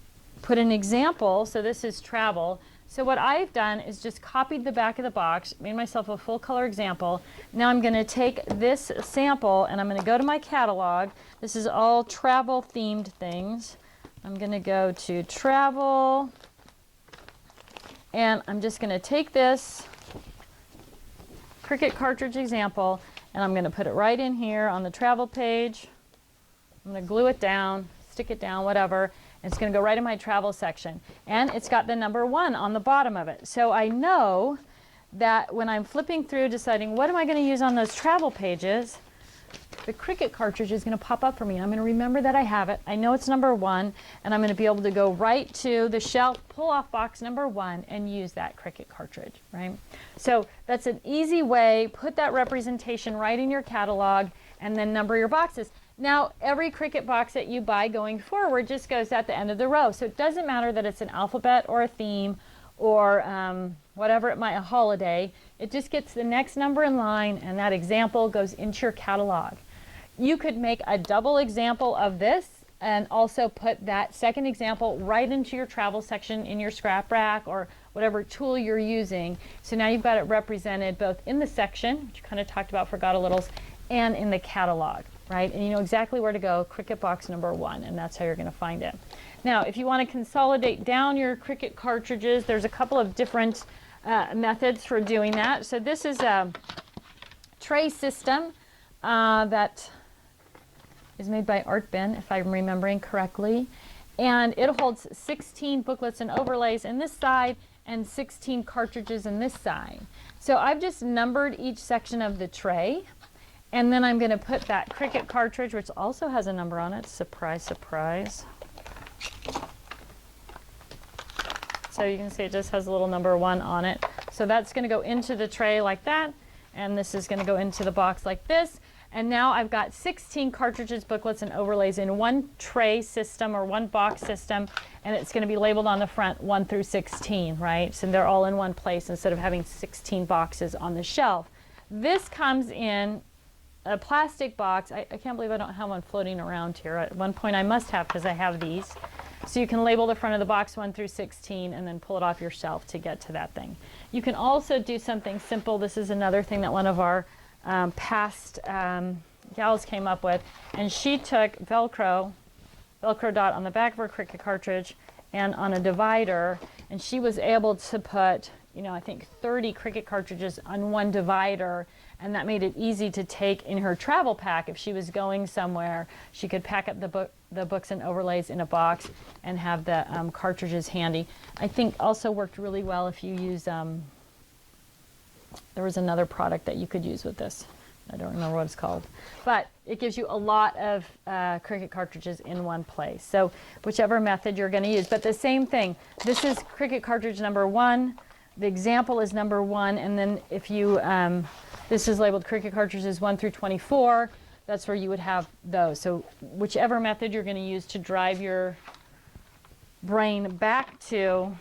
put an example. So this is travel. So what I've done is just copied the back of the box, made myself a full color example. Now I'm going to take this sample and I'm going to go to my catalog. This is all travel themed things. I'm going to go to travel, and I'm just going to take this Cricut cartridge example, and I'm going to put it right in here on the travel page. I'm going to glue it down, stick it down, whatever. And it's going to go right in my travel section. And it's got the number 1 on the bottom of it. So I know that when I'm flipping through deciding what am I going to use on those travel pages, the Cricut cartridge is going to pop up for me. I'm going to remember that I have it. I know it's number 1, and I'm going to be able to go right to the shelf, pull off box number 1, and use that Cricut cartridge, right? So that's an easy way. Put that representation right in your catalog, and then number your boxes. Now, every Cricut box that you buy going forward just goes at the end of the row. So it doesn't matter that it's an alphabet or a theme or whatever it might, a holiday. It just gets the next number in line, and that example goes into your catalog. You could make a double example of this and also put that second example right into your travel section in your scrap rack or whatever tool you're using. So now you've got it represented both in the section, which you kind of talked about for Got-A-Littles, and in the catalog, right? And you know exactly where to go, Cricut box number 1, and that's how you're going to find it. Now, if you want to consolidate down your Cricut cartridges, there's a couple of different methods for doing that. So this is a tray system that is made by Art Bin, if I'm remembering correctly. And it holds 16 booklets and overlays in this side and 16 cartridges in this side. So I've just numbered each section of the tray. And then I'm going to put that Cricut cartridge, which also has a number on it. Surprise, surprise. So you can see it just has a little number 1 on it. So that's going to go into the tray like that. And this is going to go into the box like this. And now I've got 16 cartridges, booklets, and overlays in one tray system or one box system. And it's going to be labeled on the front 1 through 16, right? So they're all in one place instead of having 16 boxes on the shelf. This comes in a plastic box. I can't believe I don't have one floating around here. At one point I must have, because I have these. So you can label the front of the box 1 through 16 and then pull it off your shelf to get to that thing. You can also do something simple. This is another thing that one of our past gals came up with, and she took Velcro dot on the back of her Cricut cartridge and on a divider, and she was able to put, you know, I think 30 Cricut cartridges on one divider, and that made it easy to take in her travel pack. If she was going somewhere, she could pack up the books and overlays in a box and have the cartridges handy. I think also worked really well if you use, there was another product that you could use with this. I don't remember what it's called. But it gives you a lot of Cricut cartridges in one place. So whichever method you're going to use. But the same thing. This is Cricut cartridge number 1. The example is number 1. And then if you, this is labeled Cricut cartridges 1 through 24. That's where you would have those. So whichever method you're going to use to drive your brain back to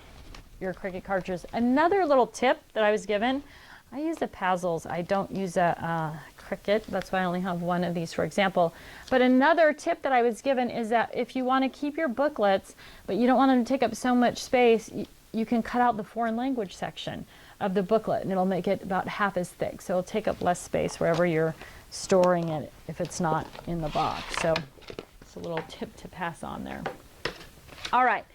your Cricut cartridges. Another little tip that I was given, I use a Pazzles. I don't use a Cricut. That's why I only have one of these, for example. But another tip that I was given is that if you want to keep your booklets, but you don't want them to take up so much space, you can cut out the foreign language section of the booklet, and it'll make it about half as thick. So it'll take up less space wherever you're storing it if it's not in the box. So it's a little tip to pass on there. All right.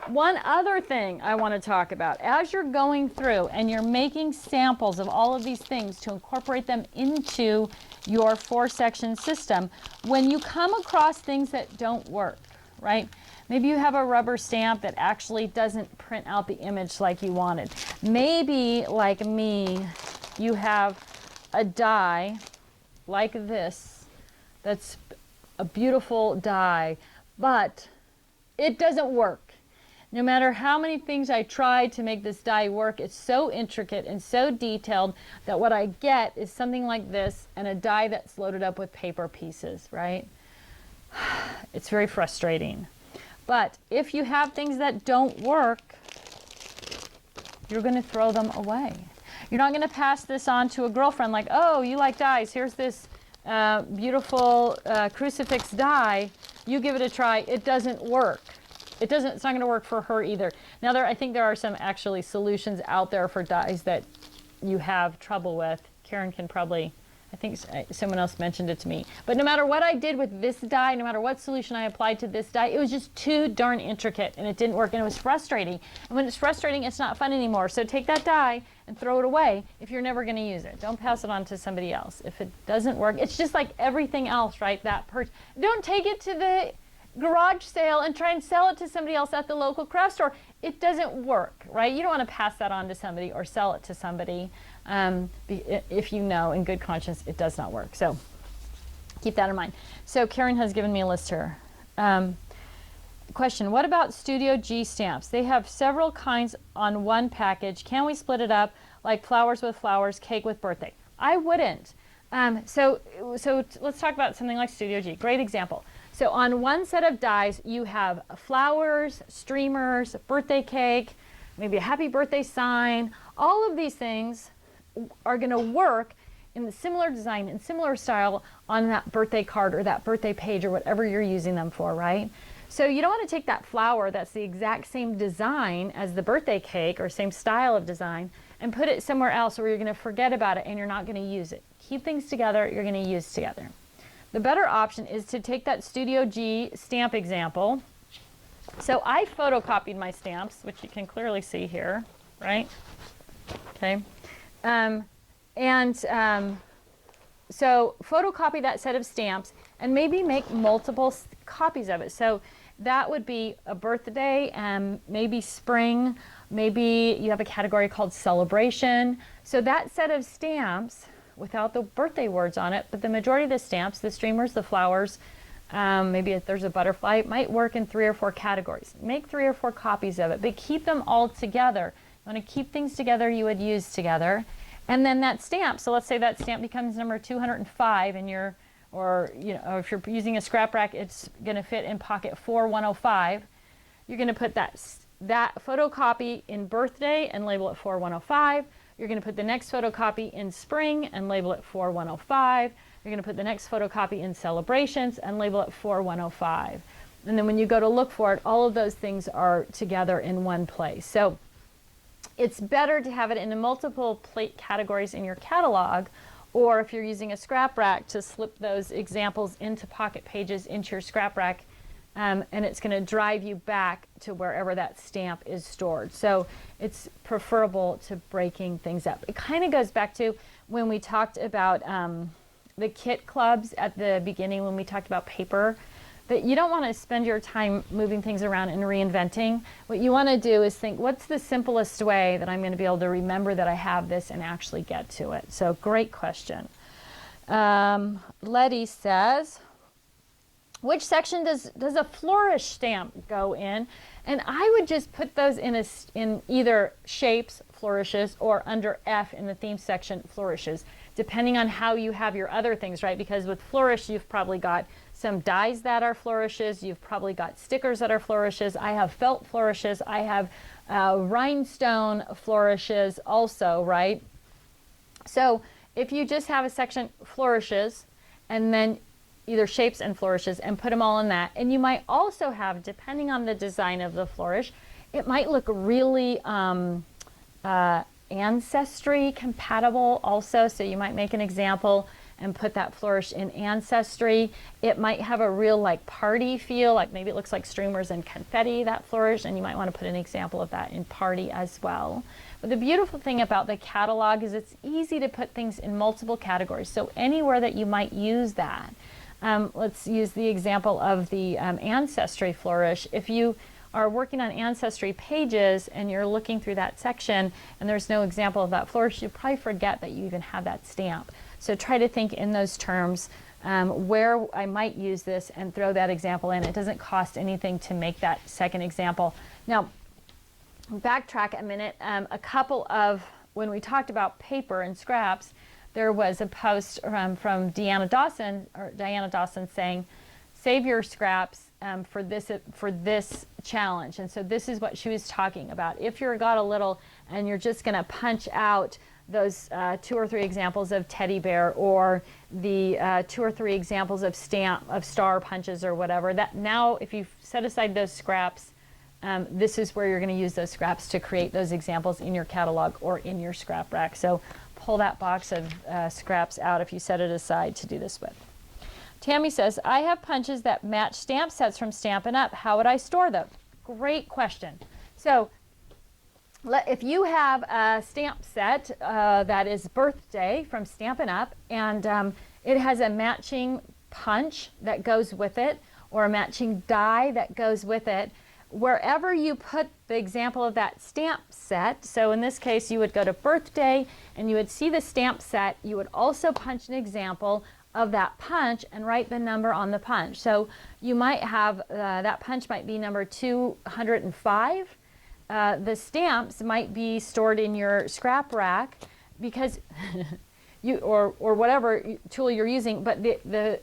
One other thing I want to talk about, as you're going through and you're making samples of all of these things to incorporate them into your 4-section system, when you come across things that don't work, right? Maybe you have a rubber stamp that actually doesn't print out the image like you wanted. Maybe, like me, you have a die like this that's a beautiful die, but it doesn't work. No matter how many things I try to make this die work, it's so intricate and so detailed that what I get is something like this and a die that's loaded up with paper pieces, right? It's very frustrating. But if you have things that don't work, you're going to throw them away. You're not going to pass this on to a girlfriend like, oh, you like dies. Here's this beautiful crucifix die. You give it a try. It doesn't work. It's not going to work for her either. Now, I think there are some actually solutions out there for dies that you have trouble with. Karen can probably, I think someone else mentioned it to me. But no matter what I did with this die, no matter what solution I applied to this die, it was just too darn intricate and it didn't work and it was frustrating. And when it's frustrating, it's not fun anymore. So take that die and throw it away if you're never going to use it. Don't pass it on to somebody else. If it doesn't work, it's just like everything else, right? Don't take it to the garage sale and try and sell it to somebody else at the local craft store. It doesn't work, right? You don't want to pass that on to somebody or sell it to somebody if you know in good conscience it does not work. So keep that in mind. So Karen has given me a list here. Question, what about Studio G stamps? They have several kinds on one package. Can we split it up like flowers with flowers, cake with birthday? I wouldn't. So let's talk about something like Studio G. Great example. So on one set of dies, you have flowers, streamers, birthday cake, maybe a happy birthday sign. All of these things are going to work in the similar design and similar style on that birthday card or that birthday page or whatever you're using them for, right? So you don't want to take that flower that's the exact same design as the birthday cake or same style of design and put it somewhere else where you're going to forget about it and you're not going to use it. Keep things together, you're going to use together. The better option is to take that Studio G stamp example. So I photocopied my stamps, which you can clearly see here, right? Okay. So photocopy that set of stamps and maybe make multiple copies of it. So that would be a birthday, maybe spring, maybe you have a category called celebration. So that set of stamps without the birthday words on it, but the majority of the stamps, the streamers, the flowers, maybe if there's a butterfly, it might work in 3 or 4 categories. Make 3 or 4 copies of it, but keep them all together. You want to keep things together you would use together. And then that stamp, so let's say that stamp becomes number 205 in your, or if you're using a scrap rack, it's going to fit in pocket 4105. You're going to put that photocopy in birthday and label it 4105. You're going to put the next photocopy in spring and label it 4105. You're going to put the next photocopy in celebrations and label it 4105. And then when you go to look for it, all of those things are together in one place. So it's better to have it in multiple plate categories in your catalog, or if you're using a scrap rack, to slip those examples into pocket pages into your scrap rack. And it's going to drive you back to wherever that stamp is stored. So it's preferable to breaking things up. It kind of goes back to when we talked about the kit clubs at the beginning, when we talked about paper, that you don't want to spend your time moving things around and reinventing. What you want to do is think, what's the simplest way that I'm going to be able to remember that I have this and actually get to it? So great question. Letty says, which section does a flourish stamp go in? And I would just put those in either shapes, flourishes, or under F in the theme section, flourishes, depending on how you have your other things, right? Because with flourish, you've probably got some dies that are flourishes, you've probably got stickers that are flourishes. I have felt flourishes, I have rhinestone flourishes also, right? So if you just have a section flourishes and then either shapes and flourishes and put them all in that, and you might also have, depending on the design of the flourish, it might look really ancestry compatible also. So you might make an example and put that flourish in Ancestry. It might have a real like party feel, like maybe it looks like streamers and confetti, that flourish, and you might want to put an example of that in Party as well. But the beautiful thing about the catalog is it's easy to put things in multiple categories. So anywhere that you might use that. Let's use the example of the Ancestry flourish. If you are working on Ancestry pages and you're looking through that section and there's no example of that flourish, you probably forget that you even have that stamp. So try to think in those terms where I might use this and throw that example in. It doesn't cost anything to make that second example. Now, backtrack a minute. A couple of, when we talked about paper and scraps, there was a post from Diana Dawson saying, save your scraps for this challenge. And so this is what she was talking about. If you're got a little and you're just going to punch out those 2 or 3 examples of teddy bear, or the 2 or 3 examples of star punches or whatever, that now if you set aside those scraps, this is where you're going to use those scraps to create those examples in your catalog or in your scrap rack. So pull that box of scraps out if you set it aside to do this with. Tammy says, I have punches that match stamp sets from Stampin' Up. How would I store them? Great question. So if you have a stamp set that is birthday from Stampin' Up, and it has a matching punch that goes with it, or a matching die that goes with it, wherever you put the example of that stamp set, so in this case you would go to birthday and you would see the stamp set, you would also punch an example of that punch and write the number on the punch. So you might have, that punch might be number 205. The stamps might be stored in your scrap rack because you, or whatever tool you're using, but the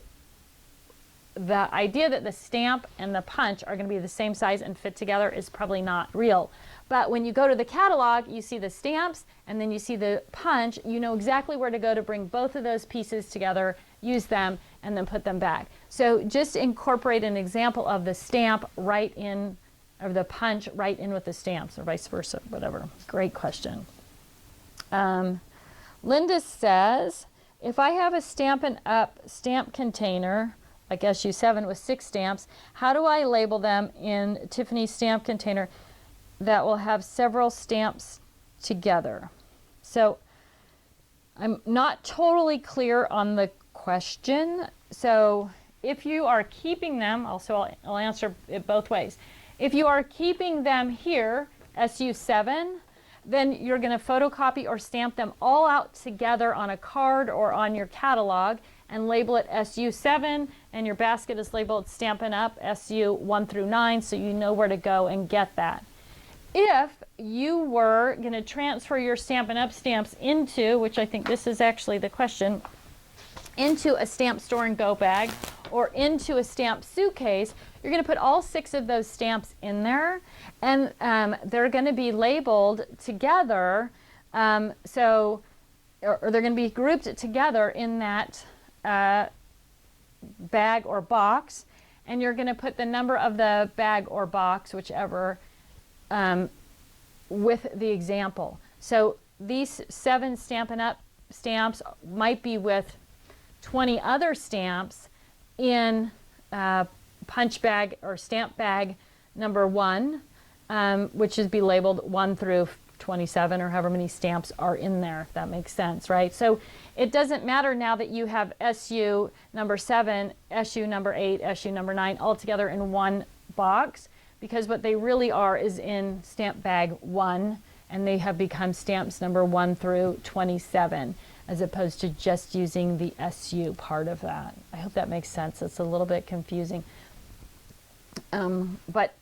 idea that the stamp and the punch are going to be the same size and fit together is probably not real. But when you go to the catalog, you see the stamps and then you see the punch, you know exactly where to go to bring both of those pieces together, use them, and then put them back. So just incorporate an example of the stamp right in, or the punch right in with the stamps, or vice versa, whatever. Great question. Linda says, if I have a Stampin' Up stamp container, like SU7 with 6 stamps, how do I label them in Tiffany stamp container that will have several stamps together? So I'm not totally clear on the question. So if you are keeping them, I'll answer it both ways. If you are keeping them here, SU7, then you're going to photocopy or stamp them all out together on a card or on your catalog and label it SU7, and your basket is labeled Stampin' Up SU1 through 9, so you know where to go and get that. If you were going to transfer your Stampin' Up stamps into, which I think this is actually the question, into a stamp store and go bag or into a stamp suitcase, you're going to put all 6 of those stamps in there, and they're going to be labeled together, or they're going to be grouped together in that bag or box, and you're going to put the number of the bag or box, whichever, with the example. So these 7 Stampin' Up stamps might be with 20 other stamps in punch bag or stamp bag number 1, which is be labeled 1 through 27, or however many stamps are in there, if that makes sense, right? So it doesn't matter now that you have SU number 7, SU number 8, SU number 9 all together in one box, because what they really are is in stamp bag 1, and they have become stamps number 1 through 27, as opposed to just using the SU part of that. I hope that makes sense. It's a little bit confusing. But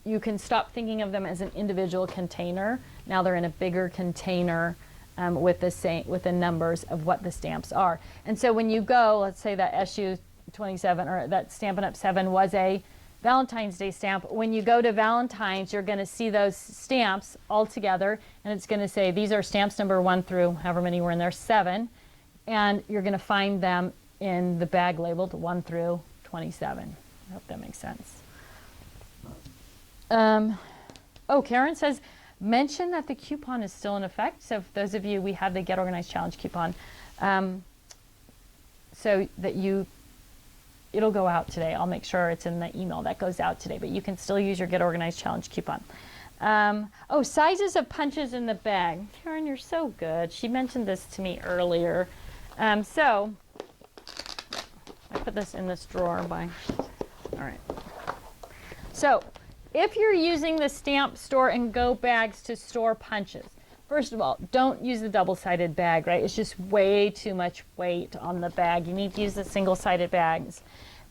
you can stop thinking of them as an individual container. Now they're in a bigger container with the numbers of what the stamps are. And so when you go, let's say that SU 27 or that Stampin' Up 7 was a Valentine's Day stamp. When you go to Valentine's, you're going to see those stamps all together, and it's going to say these are stamps number 1 through however many were in there, 7, and you're going to find them in the bag labeled 1 through 27. I hope that makes sense. Oh, Karen says, mention that the coupon is still in effect. So for those of you, we have the Get Organized Challenge coupon. so that it'll go out today. I'll make sure it's in the email that goes out today, but you can still use your Get Organized Challenge coupon. Oh, sizes of punches in the bag. Karen, you're so good. She mentioned this to me earlier. So I put this in this drawer all right. So if you're using the Stamp Store and Go bags to store punches, first of all, don't use the double-sided bag, right? It's just way too much weight on the bag. You need to use the single-sided bags.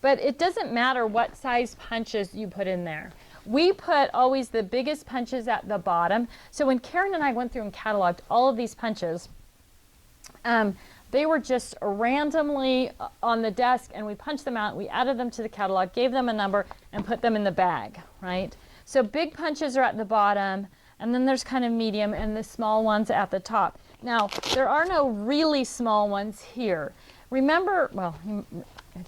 But it doesn't matter what size punches you put in there. We put always the biggest punches at the bottom. So when Karen and I went through and cataloged all of these punches, they were just randomly on the desk, and we punched them out, we added them to the catalog, gave them a number, and put them in the bag, right? So big punches are at the bottom, and then there's kind of medium and the small ones at the top. Now, there are no really small ones here. Remember, well,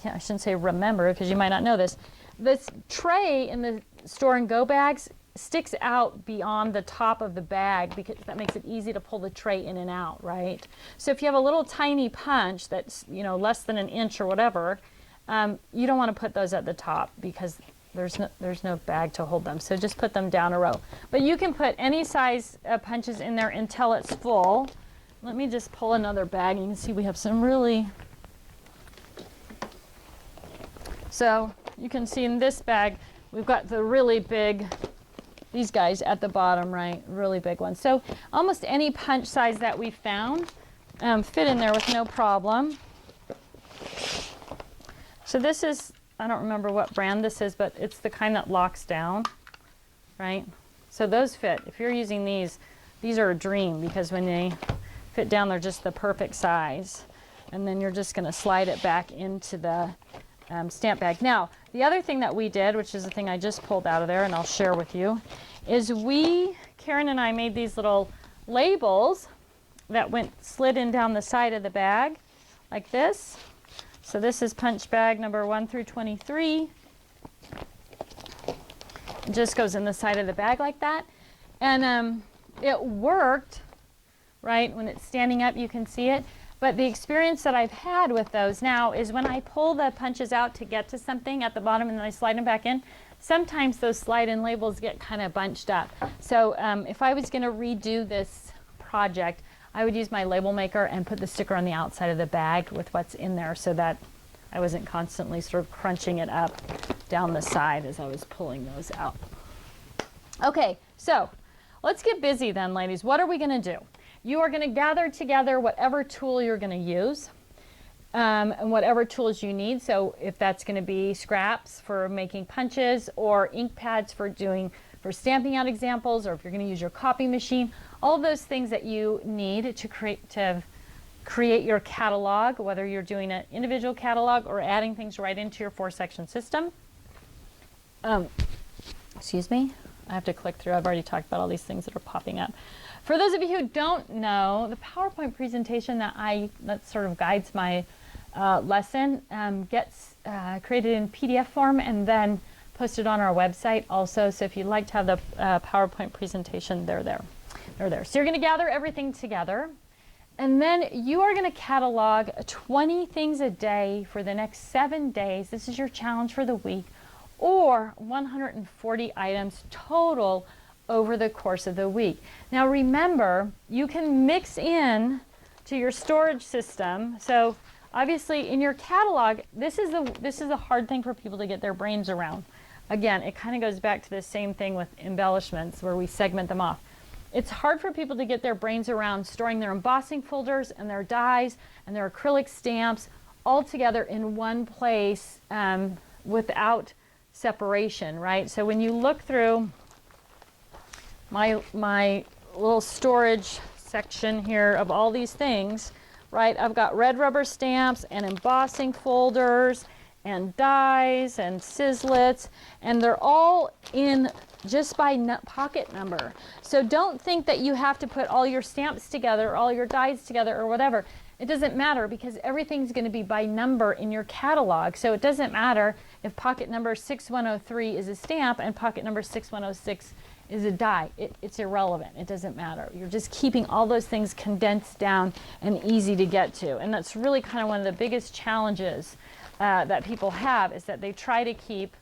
I shouldn't say remember because you might not know this. This tray in the Store and Go bags sticks out beyond the top of the bag because that makes it easy to pull the tray in and out, right? So if you have a little tiny punch that's, less than an inch or whatever, you don't want to put those at the top because there's no bag to hold them. So just put them down a row. But you can put any size punches in there until it's full. Let me just pull another bag. You can see we have some really... So you can see in this bag, we've got the really big, these guys at the bottom, right? Really big ones. So almost any punch size that we found fit in there with no problem. So this is, I don't remember what brand this is, but it's the kind that locks down, right? So those fit. If you're using these are a dream because when they fit down, they're just the perfect size. And then you're just going to slide it back into the stamp bag. Now, the other thing that we did, which is the thing I just pulled out of there and I'll share with you, is Karen and I made these little labels that slid in down the side of the bag like this. So this is punch bag number 1 through 23. It just goes in the side of the bag like that. And it worked, right? When it's standing up, you can see it. But the experience that I've had with those now is when I pull the punches out to get to something at the bottom and then I slide them back in, sometimes those slide-in labels get kind of bunched up. So if I was going to redo this project, I would use my label maker and put the sticker on the outside of the bag with what's in there so that I wasn't constantly sort of crunching it up down the side as I was pulling those out. Okay, so let's get busy then, ladies. What are we going to do? You are going to gather together whatever tool you're going to use and whatever tools you need. So if that's going to be scraps for making punches or ink pads for stamping out examples, or if you're going to use your copy machine, all those things that you need to create your catalog, whether you're doing an individual catalog or adding things right into your 4-section system. Excuse me, I have to click through. I've already talked about all these things that are popping up. For those of you who don't know, the PowerPoint presentation that sort of guides my lesson gets created in PDF form and then posted on our website also. So if you'd like to have the PowerPoint presentation, they're there. So you're going to gather everything together, and then you are going to catalog 20 things a day for the next 7 days. This is your challenge for the week, or 140 items total over the course of the week. Now remember, you can mix in to your storage system. So obviously in your catalog, this is a hard thing for people to get their brains around. Again, it kind of goes back to the same thing with embellishments where we segment them off. It's hard for people to get their brains around storing their embossing folders and their dies and their acrylic stamps all together in one place without separation, right? So when you look through my little storage section here of all these things, right? I've got red rubber stamps and embossing folders and dies and sizzlets, and they're all in just by pocket number. So don't think that you have to put all your stamps together, all your dies together or whatever. It doesn't matter because everything's going to be by number in your catalog. So it doesn't matter if pocket number 6103 is a stamp and pocket number 6106 is a die. It's irrelevant. It doesn't matter. You're just keeping all those things condensed down and easy to get to. And that's really kind of one of the biggest challenges that people have, is that they try to keep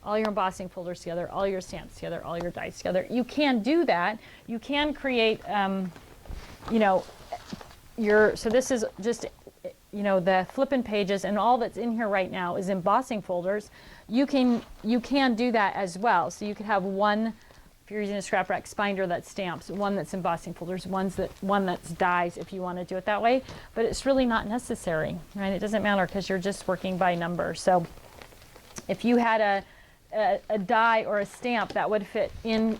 all your embossing folders together, all your stamps together, all your dies together. You can do that. You can create, you know, so this is just, you know, the flippin' pages, and all that's in here right now is embossing folders. You can do that as well. So you could have one, if you're using a scrap rack binder, that's stamps, one that's embossing folders, one that's dies, if you want to do it that way. But it's really not necessary, right? It doesn't matter, because you're just working by number. So if you had a die or a stamp that would fit in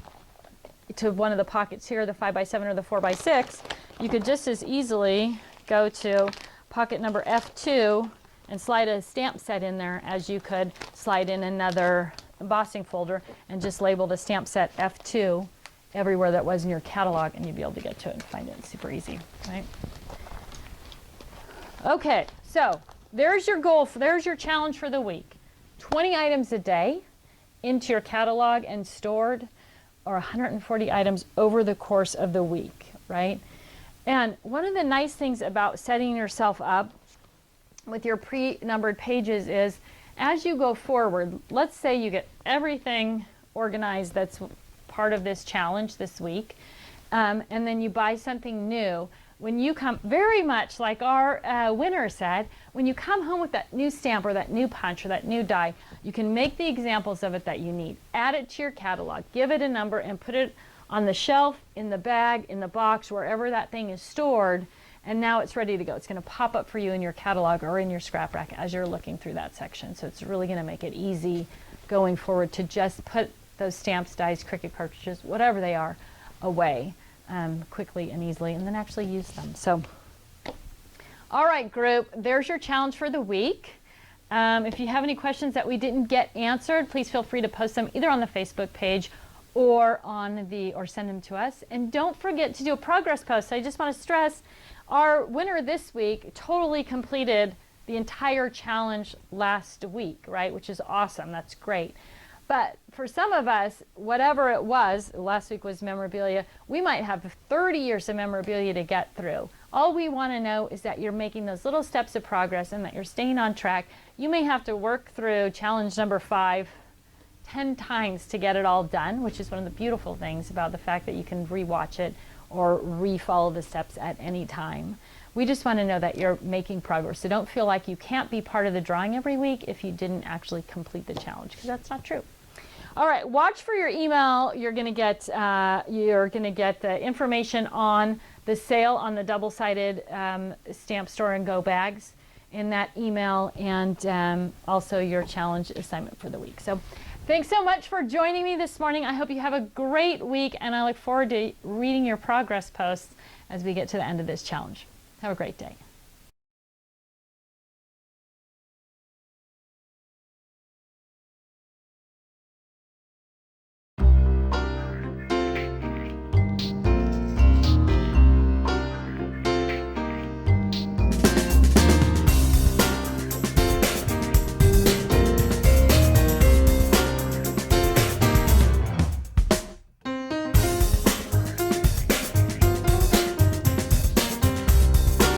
to one of the pockets here, the 5x7 or the 4x6, you could just as easily go to pocket number F2 and slide a stamp set in there as you could slide in another embossing folder, and just label the stamp set F2 everywhere that was in your catalog, and you'd be able to get to it and find it. It's super easy, right? Okay, so there's your goal, there's your challenge for the week. 20 items a day into your catalog and stored, or 140 items over the course of the week, right? And one of the nice things about setting yourself up with your pre-numbered pages is, as you go forward, let's say you get everything organized that's part of this challenge this week, and then you buy something new. When you come, very much like our winner said, when you come home with that new stamp or that new punch or that new die, you can make the examples of it that you need. Add it to your catalog, give it a number, and put it on the shelf, in the bag, in the box, wherever that thing is stored, and now it's ready to go. It's going to pop up for you in your catalog or in your scrap rack as you're looking through that section. So it's really going to make it easy going forward to just put those stamps, dies, Cricut cartridges, whatever they are, away quickly and easily, and then actually use them. So, all right, group, there's your challenge for the week. If you have any questions that we didn't get answered, please feel free to post them either on the Facebook page or send them to us. And don't forget to do a progress post. I just want to stress, our winner this week totally completed the entire challenge last week, right? Which is awesome. That's great. But for some of us, whatever it was, last week was memorabilia, we might have 30 years of memorabilia to get through. All we want to know is that you're making those little steps of progress and that you're staying on track. You may have to work through challenge number 5 10 times to get it all done, which is one of the beautiful things about the fact that you can rewatch it or re-follow the steps at any time. We just want to know that you're making progress. So don't feel like you can't be part of the drawing every week if you didn't actually complete the challenge, because that's not true. All right, watch for your email. You're going to get the information on the sale on the double-sided Stamp Store and Go bags in that email, and also your challenge assignment for the week. So thanks so much for joining me this morning. I hope you have a great week, and I look forward to reading your progress posts as we get to the end of this challenge. Have a great day.